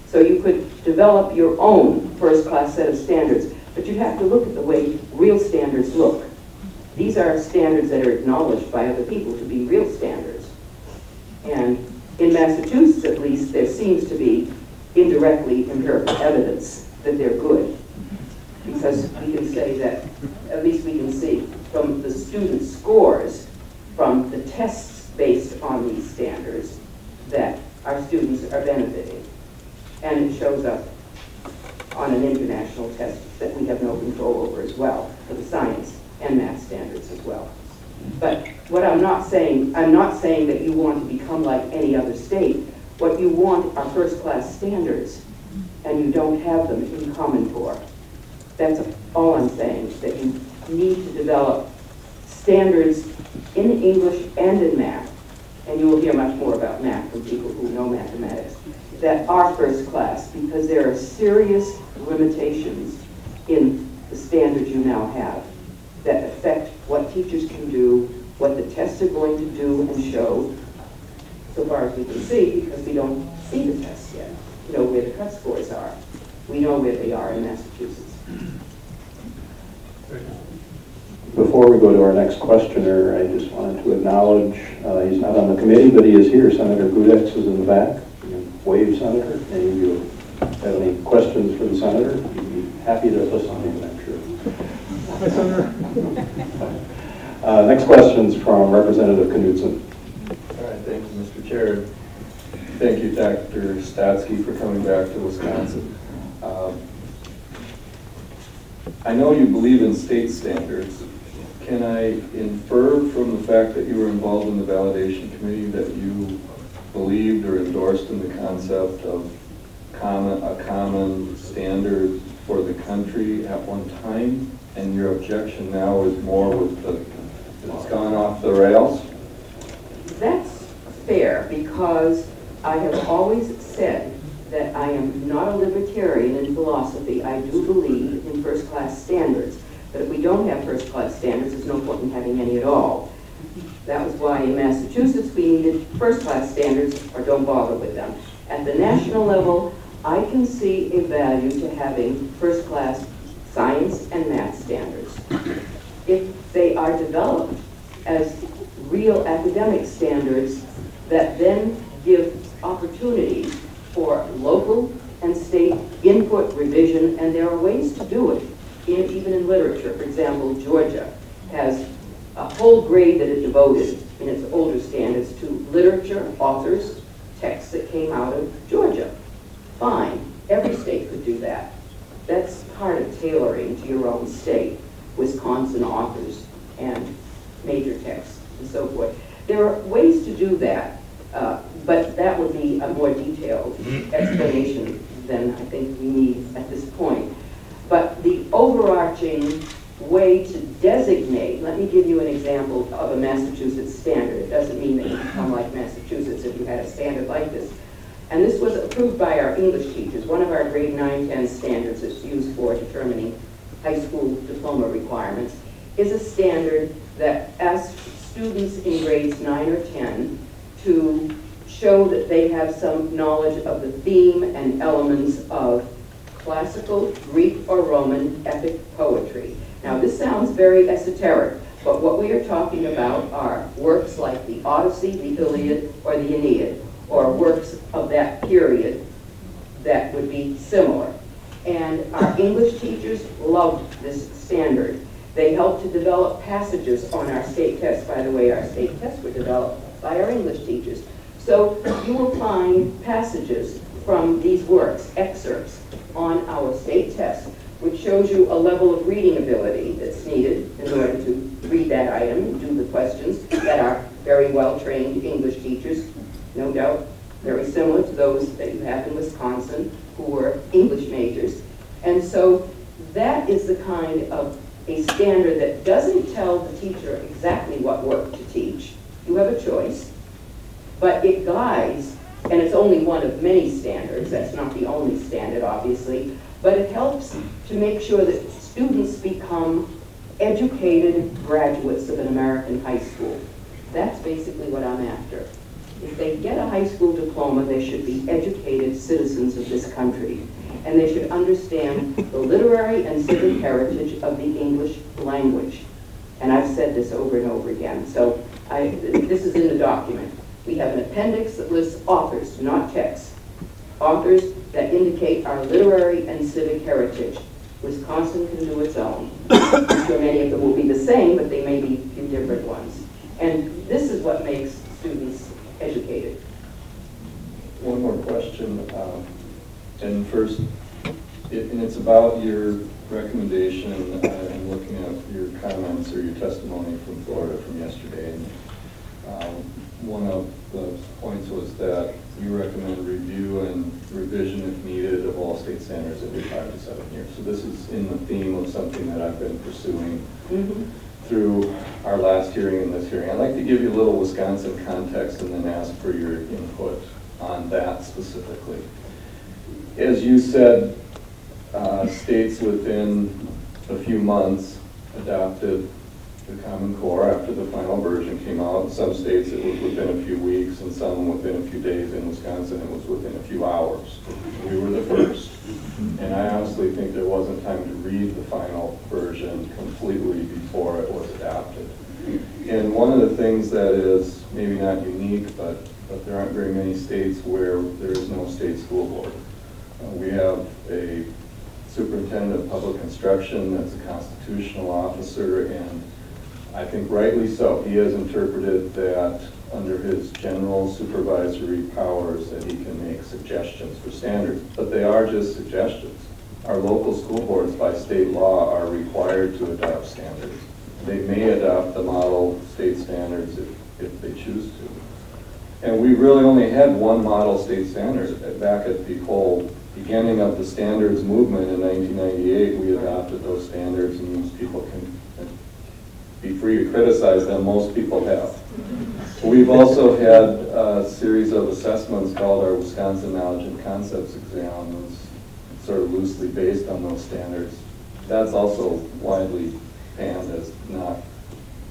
So you could develop your own first-class set of standards, but you'd have to look at the way real standards look. These are standards that are acknowledged by other people to be real standards. And in Massachusetts, at least, there seems to be indirectly empirical evidence that they're good. Because we can say that, at least we can see from the student scores, from the tests based on these standards, that our students are benefiting. And it shows up on an international test that we have no control over as well, for the science and math standards as well. But what I'm not saying that you want to become like any other state. What you want are first-class standards, and you don't have them in Common Core. That's all I'm saying, that you need to develop standards in English and in math, and you will hear much more about math from people who know mathematics, that are first class, because there are serious limitations in the standards you now have that affect what teachers can do, what the tests are going to do and show, so far as we can see, because we don't see the tests yet. We know where the cut scores are. We know where they are in Massachusetts. Before we go to our next questioner, I just wanted to acknowledge, he's not on the committee, but he is here. Senator Gudex is in the back. Wave, Senator. Any of you have any questions for the Senator? He'd be happy to listen to you, I'm sure. Hi, Senator. Next question's from Representative Knudsen. All right, thank you, Mr. Chair. Thank you, Dr. Stotsky, for coming back to Wisconsin. I know you believe in state standards. Can I infer from the fact that you were involved in the validation committee that you believed or endorsed in the concept of a common standard for the country at one time, and your objection now is more with it's gone off the rails? That's fair, because I have always said that I am not a libertarian in philosophy. I do believe in first-class standards. But if we don't have first-class standards, there's no point in having any at all. That was why in Massachusetts we needed first-class standards, or don't bother with them. At the national level, I can see a value to having first-class science and math standards. If they are developed as real academic standards that then give opportunities for local and state input, revision, and there are ways to do it, even in literature. For example, Georgia has a whole grade that it devoted in its older standards to literature, authors, texts that came out of Georgia. Fine, every state could do that. That's part of tailoring to your own state, Wisconsin authors and major texts and so forth. There are ways to do that, but that would be a more detailed explanation than I think we need at this point. But the overarching way to designate, let me give you an example of a Massachusetts standard. It doesn't mean that you become like Massachusetts if you had a standard like this. And this was approved by our English teachers. One of our grade 9-10 standards that's used for determining high school diploma requirements is a standard that asks students in grades 9 or 10 to show that they have some knowledge of the theme and elements of classical, Greek or Roman epic poetry. Now this sounds very esoteric, but what we are talking about are works like the Odyssey, the Iliad, or the Aeneid, or works of that period that would be similar. And our English teachers loved this standard. They helped to develop passages on our state tests. By the way, our state tests were developed by our English teachers. So you will find passages from these works, excerpts, on our state test, which shows you a level of reading ability that's needed in order to read that item and do the questions that are very well-trained English teachers, no doubt very similar to those that you have in Wisconsin who were English majors. And so that is the kind of a standard that doesn't tell the teacher exactly what work to teach. You have a choice, but it guides, and it's only one of many standards. That's not the only standard, obviously, but it helps to make sure that students become educated graduates of an American high school. That's basically what I'm after. If they get a high school diploma, they should be educated citizens of this country. And they should understand the literary and civic heritage of the English language. And I've said this over and over again. So this is in the document. We have an appendix that lists authors, not texts. Authors that indicate our literary and civic heritage. Wisconsin can do its own. I'm sure many of them will be the same, but they may be a few different ones. And this is what makes students educated. One more question, and first, and it's about your recommendation. I'm looking at your comments or your testimony from Florida from yesterday, and one of the points was that you recommend review and revision if needed of all state standards every 5 to 7 years. So this is in the theme of something that I've been pursuing through our last hearing and this hearing. I'd like to give you a little Wisconsin context and then ask for your input on that specifically. As you said, states within a few months adopted the Common Core after the final version came out. In some states it was within a few weeks, and some within a few days. In Wisconsin it was within a few hours. We were the first. And I honestly think there wasn't time to read the final version completely before it was adopted. And one of the things that is maybe not unique, but there aren't very many states where there is no state school board. We have a superintendent of public instruction that's a constitutional officer, and I think rightly so. He has interpreted that under his general supervisory powers that he can make suggestions for standards, but they are just suggestions. Our local school boards by state law are required to adopt standards. They may adopt the model state standards if they choose to. And we really only had one model state standard. Back at the whole beginning of the standards movement in 1998, we adopted those standards, and most people can be free to criticize them. Most people have. We've also had a series of assessments called our Wisconsin Knowledge and Concepts exam. It's sort of loosely based on those standards. That's also widely panned as not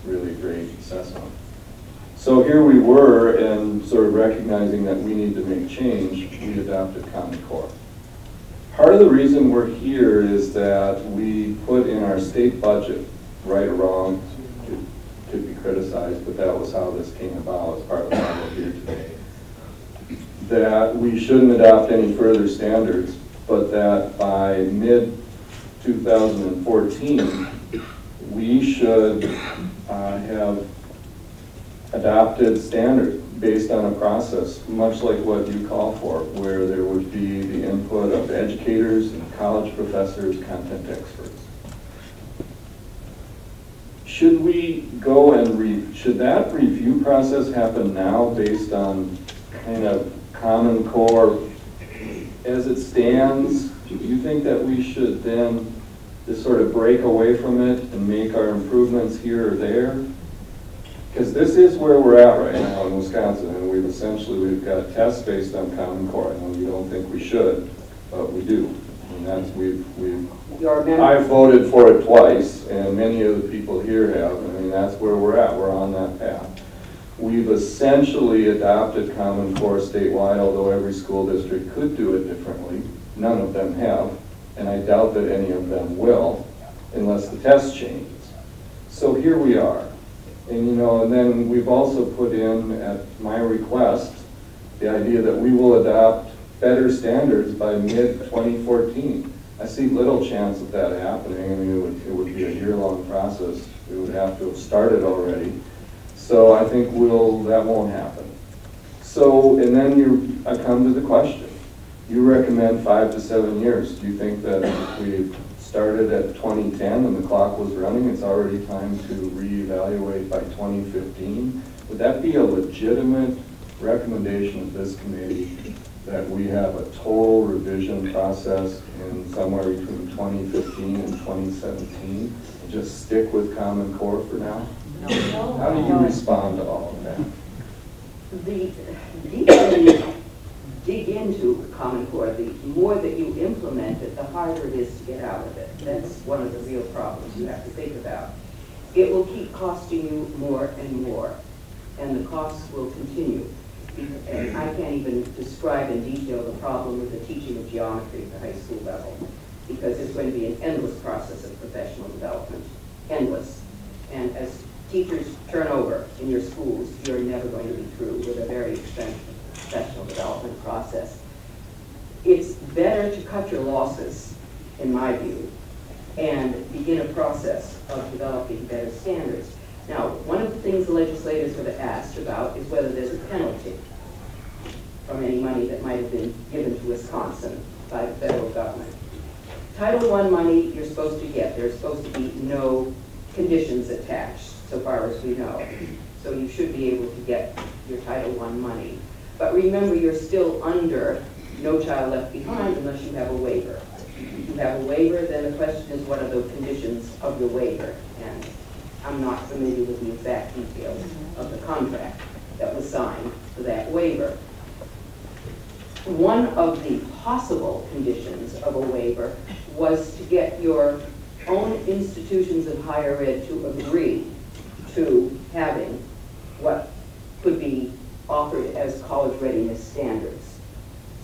really a great assessment. So here we were, and sort of recognizing that we need to make change, we adopted Common Core. Part of the reason we're here is that we put in our state budget, right or wrong, could be criticized, but that was how this came about as part of why we're here today, that we shouldn't adopt any further standards, but that by mid-2014, we should have adopted standards based on a process, much like what you call for, where there would be the input of educators and college professors, content experts. Should we go and should that review process happen now based on kind of Common Core as it stands? Do you think that we should then just sort of break away from it and make our improvements here or there? Because this is where we're at right now in Wisconsin, and we've got tests based on Common Core. I know you don't think we should, but we do. And that's I've voted for it twice, and many of the people here have. I mean, that's where we're at. We're on that path. We've essentially adopted Common Core statewide, although every school district could do it differently. None of them have, and I doubt that any of them will, unless the test changes. So here we are. And and then we've also put in, at my request, the idea that we will adopt better standards by mid-2014. I see little chance of that happening. I mean, it would be a year-long process. We would have to have started already. So I think that won't happen. So, and then I come to the question. You recommend 5 to 7 years. Do you think that if we started at 2010 and the clock was running, it's already time to reevaluate by 2015? Would that be a legitimate recommendation of this committee that we have a total revision process in somewhere between 2015 and 2017 and just stick with Common Core for now? No. How do you respond to all of that? The DOE dig into Common Core, the more that you implement it, the harder it is to get out of it. That's one of the real problems you have to think about. It will keep costing you more and more, and the costs will continue. And I can't even describe in detail the problem with the teaching of geometry at the high school level, because it's going to be an endless process of professional development, endless. And as teachers turn over in your schools, you're never going to be through with a very expensive professional development process. It's better to cut your losses, in my view, and begin a process of developing better standards. Now, one of the things the legislators have asked about is whether there's a penalty from any money that might have been given to Wisconsin by the federal government. Title I money you're supposed to get. There's supposed to be no conditions attached, so far as we know. So you should be able to get your Title I money. But remember, you're still under No Child Left Behind unless you have a waiver. If you have a waiver, then the question is, what are the conditions of your waiver? And I'm not familiar with the exact details of the contract that was signed for that waiver. One of the possible conditions of a waiver was to get your own institutions of higher ed to agree to having what could be offered as college readiness standards.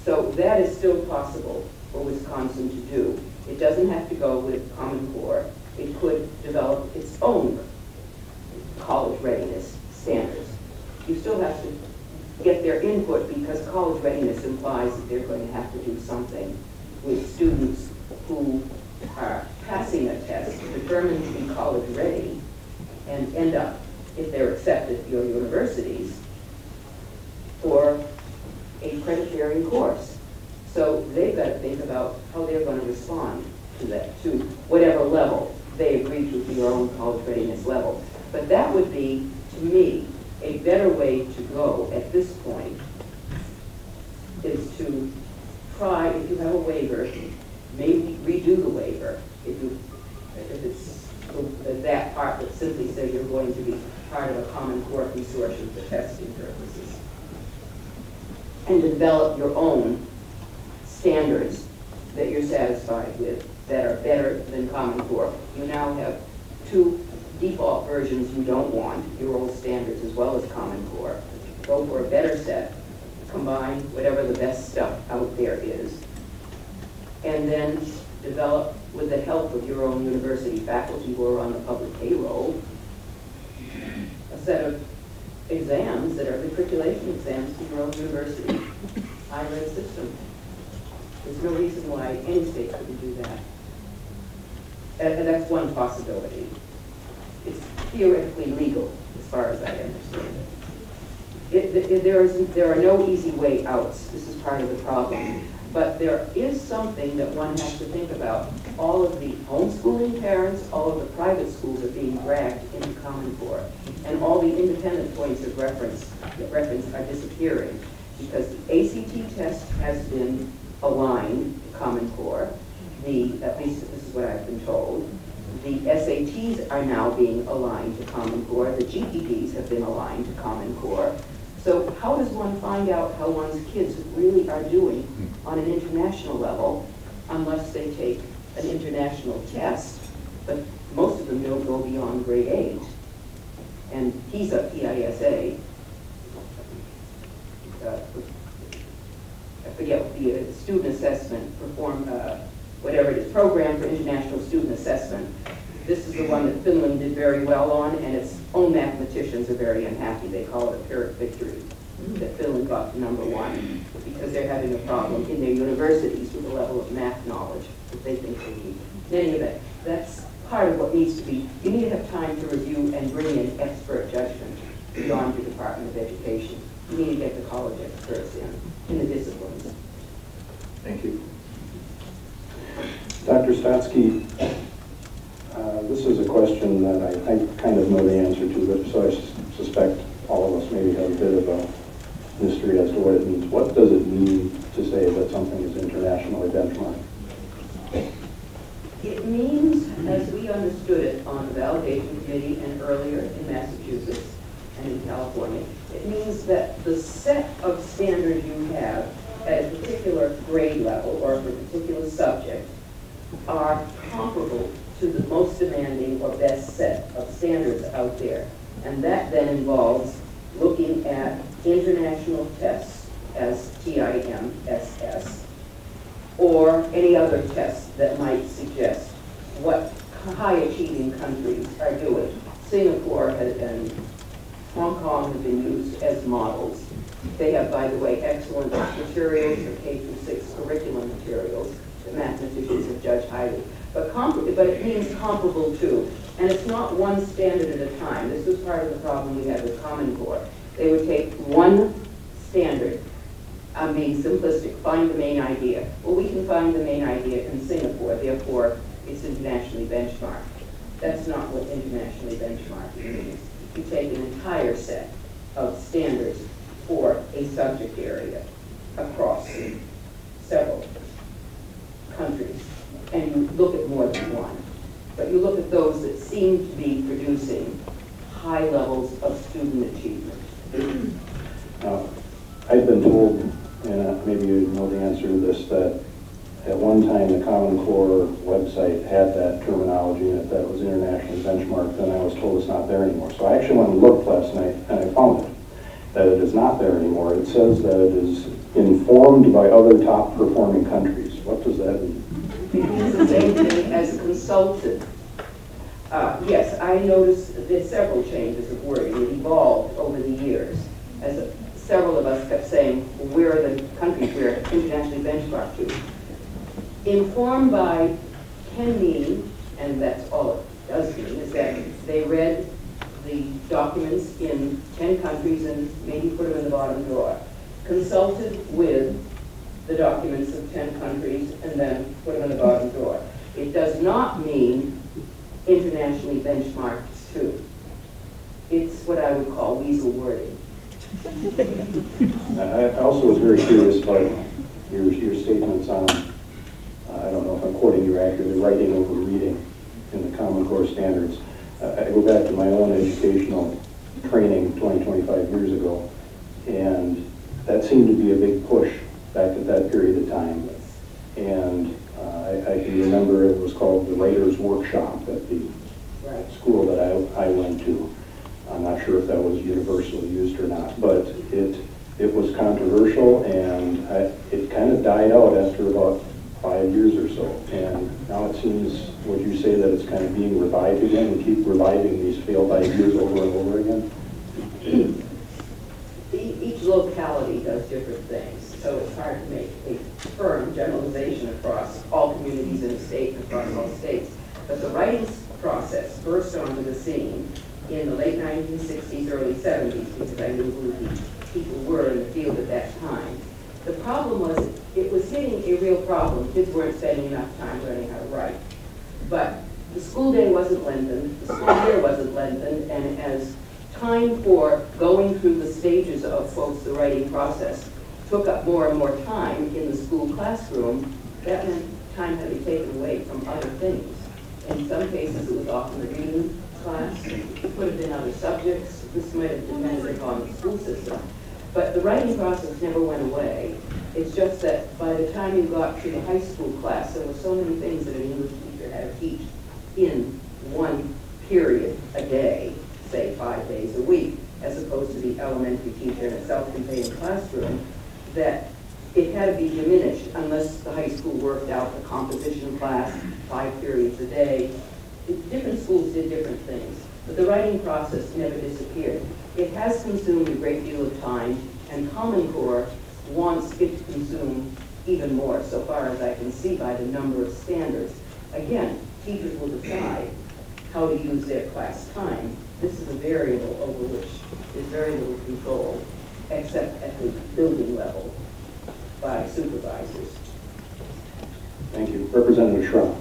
So that is still possible for Wisconsin to do. It doesn't have to go with Common Core. It could develop its own college readiness standards. You still have to get their input, because college readiness implies that they're going to have to do something with students who are passing a test determined to be college ready and end up, if they're accepted at your universities, for a credit-bearing course. So they've got to think about how they're going to respond to that, to whatever level they agree to for your own college readiness level. But that would be, to me, a better way to go at this point is to try, if you have a waiver, maybe redo the waiver. If it's that part that simply says you're going to be part of a Common Core consortium for testing purposes, and develop your own standards that you're satisfied with that are better than Common Core. You now have two default versions you don't want, your old standards as well as Common Core. Go for a better set, combine whatever the best stuff out there is, and then develop, with the help of your own university faculty who are on the public payroll, a set of exams that are matriculation exams to your own university higher ed system. There's no reason why any state couldn't do that. And that's one possibility. It's theoretically legal, as far as I understand it. There are no easy way outs. This is part of the problem. But there is something that one has to think about. All of the homeschooling parents, all of the private schools are being dragged into Common Core. And all the independent points of reference are disappearing, because the ACT test has been aligned to Common Core. At least this is what I've been told. The SATs are now being aligned to Common Core. The GEDs have been aligned to Common Core. So how does one find out how one's kids really are doing on an international level unless they take an international test? But most of them don't go beyond grade 8. And PISA, P-I-S-A, I forget what the student assessment whatever it is, Program for International Student Assessment. This is the one that Finland did very well on, and its own mathematicians are very unhappy. They call it a Pyrrhic victory, that Finland got to #1, because they're having a problem in their universities with the level of math knowledge that they think they need. In any event, that's part of what needs to be, you need to have time to review and bring in expert judgment beyond your Department of Education. You need to get the college experts in the disciplines. Thank you. Dr. Stotsky, this is a question that I kind of know the answer to, but so I suspect all of us maybe have a bit of a mystery as to what it means. What does it mean to say that something is internationally benchmarked? It means, as we understood it on the validation committee and earlier in Massachusetts and in California, it means that the set of standards you have at a particular grade level or for a particular subject are comparable to the most demanding or best set of standards out there. And that then involves looking at international tests as TIMSS, or any other tests that might suggest what high-achieving countries are doing. Singapore and Hong Kong have been used as models. They have, by the way, excellent materials for K-6 curriculum materials that mathematicians have judged highly. But it means comparable to, and it's not one standard at a time. This was part of the problem we had with Common Core. They would take one standard, I'm being simplistic, find the main idea. Well, we can find the main idea in Singapore, therefore it's internationally benchmarked. That's not what internationally benchmarked means. You take an entire set of standards for a subject area across several countries, and you look at more than one. But you look at those that seem to be producing high levels of student achievement. I've been told, and maybe you know the answer to this, that at one time the Common Core website had that terminology and that was internationally benchmarked, and I was told it's not there anymore. So I actually went and looked last night and I found it, that it is not there anymore. It says that it is informed by other top performing countries. What does that mean? It means the same thing as consulted. Yes, I noticed there's several changes of wording. It evolved over the years. As several of us kept saying, where are the countries we're internationally benchmarked to? Informed by can mean, and that's all it does mean, is that they read the documents in 10 countries and maybe put them in the bottom drawer. Consulted with the documents of 10 countries and then put them in the bottom drawer. It does not mean internationally benchmarked too. It's what I would call weasel wording. I also was very curious about your statements on, I don't know if I'm quoting you accurately, writing over reading in the Common Core standards. I go back to my own educational training 25 years ago, and that seemed to be a big push back at that period of time. And I can remember it was called the Writer's Workshop at the school that I went to. I'm not sure if that was universally used or not, but it was controversial, and it kind of died out after about 5 years or so. And now it seems, would you say that it's kind of being revived again? We keep reviving these failed ideas over and over again? Each locality does different things, so it's hard to make a firm generalization across all communities in a state and across all states. But the writing process burst onto the scene in the late 1960s, early 70s, because I knew who the people were in the field at that time. The problem was it was hitting a real problem. Kids weren't spending enough time learning how to write. But the school day wasn't lengthened, the school year wasn't lengthened, and as time for going through the stages of folks, the writing process, took up more and more time in the school classroom, that meant time had to be taken away from other things. In some cases, it was often the reading class, it could have been other subjects. This might have depended upon the school system. But the writing process never went away. It's just that by the time you got to the high school class, there were so many things that an English teacher had to teach in one period a day, say 5 days a week, as opposed to the elementary teacher in a self-contained classroom, that it had to be diminished unless the high school worked out the composition class, 5 periods a day. Different schools did different things, but the writing process never disappeared. It has consumed a great deal of time, and Common Core wants it to consume even more, so far as I can see by the number of standards. Again, teachers will decide how to use their class time. This is a variable over which there's very little control, except at the building level by supervisors. Thank you. Representative Schramm.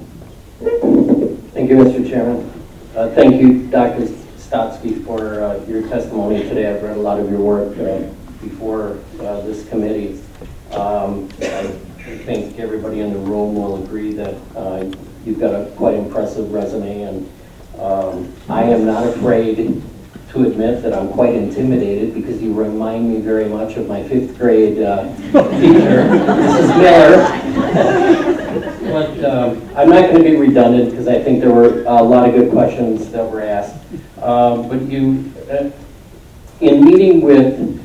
Thank you, Mr. Chairman. Thank you, Dr. Stotsky, for your testimony today. I've read a lot of your work before this committee. I think everybody in the room will agree that you've got a quite impressive resume, and I am not afraid to admit that I'm quite intimidated because you you remind me very much of my 5th grade teacher, Mrs. Miller. But I'm not going to be redundant because I think there were a lot of good questions that were asked. But you, in meeting with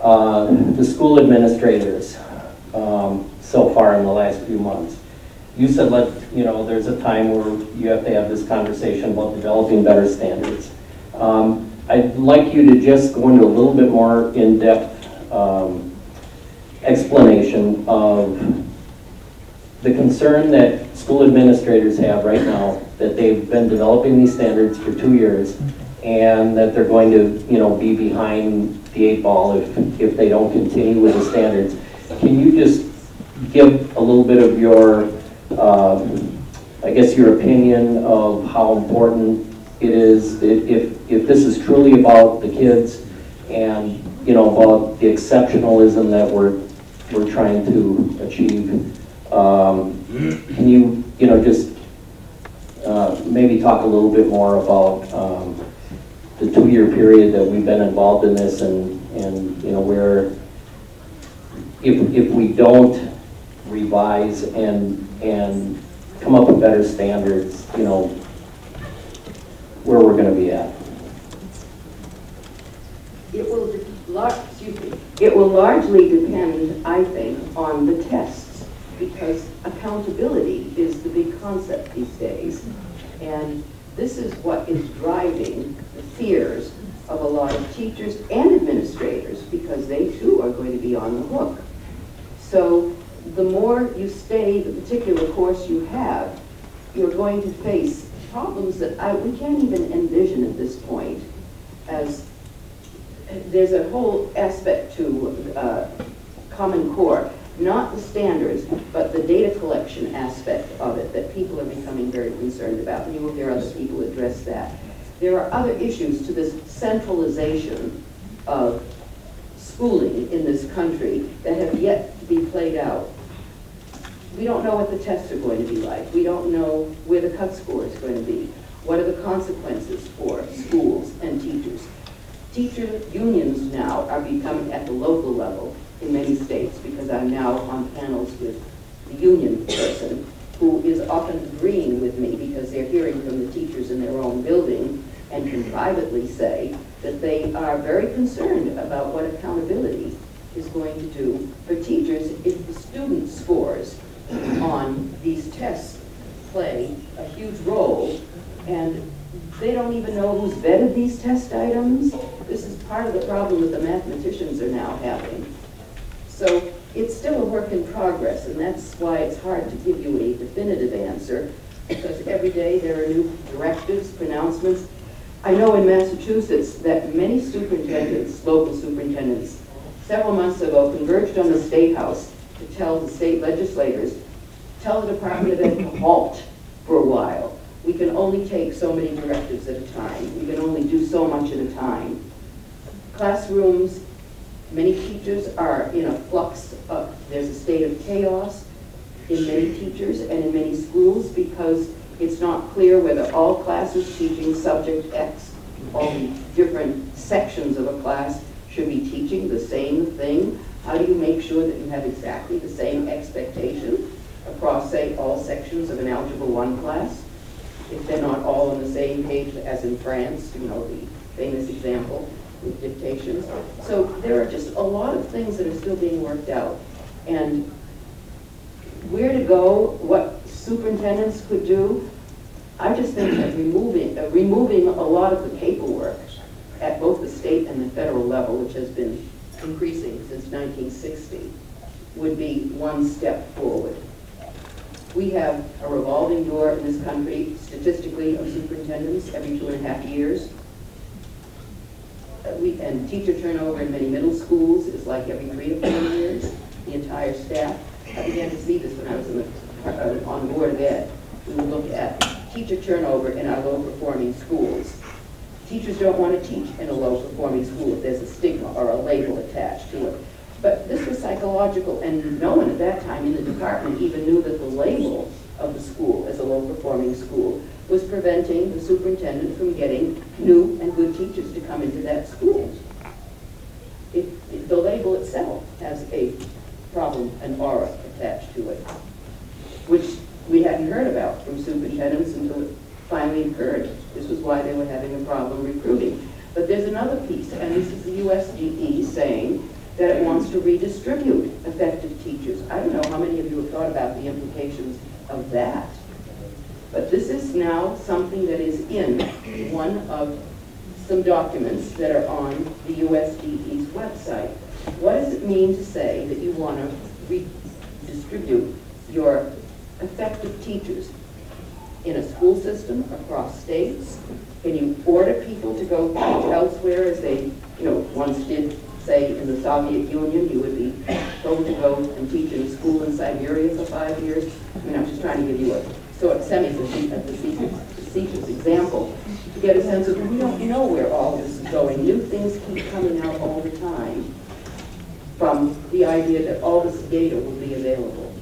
the school administrators so far in the last few months, you said, there's a time where you have to have this conversation about developing better standards. I'd like you to just go into a little bit more in-depth explanation of the concern that school administrators have right now, that they've been developing these standards for 2 years, and that they're going to, be behind the 8 ball if they don't continue with the standards. Can you just give a little bit of your, I guess, your opinion of how important it is if this is truly about the kids and about the exceptionalism that we're trying to achieve? Can you just maybe talk a little bit more about the 2-year period that we've been involved in this, and where if we don't revise and come up with better standards, where we're going to be at? It will largely depend, I think, on the tests, because accountability is the big concept these days. And this is what is driving the fears of a lot of teachers and administrators, because they too are going to be on the hook. So the more you stay the particular course you have, you're going to face problems that we can't even envision at this point. As there's a whole aspect to Common Core, not the standards, but the data collection aspect of it that people are becoming very concerned about, and you will hear other people address that. There are other issues to this centralization of schooling in this country that have yet to be played out. We don't know what the tests are going to be like. We don't know where the cut score is going to be. What are the consequences for schools and teachers? Teacher unions now are becoming at the local level in many states, because I'm now on panels with the union person who is often agreeing with me because they're hearing from the teachers in their own building and can privately say that they are very concerned about what accountability is going to do for teachers if the student scores on these tests play a huge role, and they don't even know who's vetted these test items. This is part of the problem that the mathematicians are now having. So it's still a work in progress, and that's why it's hard to give you a definitive answer, because every day there are new directives, pronouncements. I know in Massachusetts that many superintendents, local superintendents, several months ago converged on the State House to tell the state legislators, tell the Department of Ed to halt for a while. We can only take so many directives at a time. We can only do so much at a time. Classrooms, many teachers are in a flux of, there's a state of chaos in many teachers and in many schools, because it's not clear whether all classes teaching subject X, all the different sections of a class, should be teaching the same thing. How do you make sure that you have exactly the same expectation across, say, all sections of an Algebra 1 class, if they're not all on the same page as in France, the famous example with dictation. So there are just a lot of things that are still being worked out. And where to go, what superintendents could do, I just think that removing a lot of the paperwork at both the state and the federal level, which has been increasing since 1960, would be one step forward. We have a revolving door in this country, statistically, of superintendents every 2.5 years. And teacher turnover in many middle schools is like every 3 to 4 years. The entire staff. I began to see this when I was on the Board of Ed. We would look at teacher turnover in our low-performing schools. Teachers don't want to teach in a low-performing school if there's a stigma or a label attached to it. But this was psychological, and no one at that time in the department even knew that the label of the school as a low-performing school was preventing the superintendent from getting new and good teachers to come into that school. the label itself has a problem, an aura attached to it, which we hadn't heard about from superintendents until it finally occurred. This was why they were having a problem recruiting. But there's another piece, and this is the USDE saying that it wants to redistribute effective teachers. I don't know how many of you have thought about the implications of that. But this is now something that is in one of some documents that are on the USDE's website. What does it mean to say that you want to redistribute your effective teachers in a school system across states? Can you order people to go teach elsewhere as they, once did, say, in the Soviet Union? You would be told to go and teach in a school in Siberia for 5 years. I mean, I'm just trying to give you a sort of semi-facetious example to get a sense of, we don't know where all this is going. New things keep coming out all the time from the idea that all this data will be available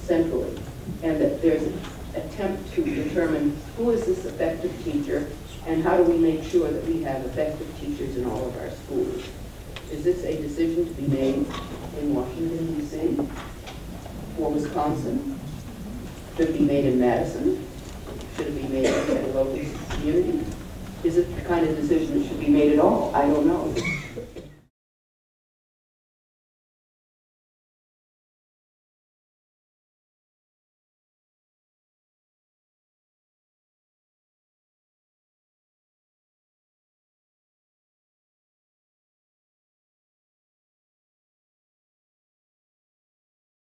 centrally, and that there's an attempt to determine who is this effective teacher and how do we make sure that we have effective teachers in all of our schools. Is this a decision to be made in Washington, D.C. or Wisconsin? Should it be made in Madison? Should it be made at a local community? Is it the kind of decision that should be made at all? I don't know.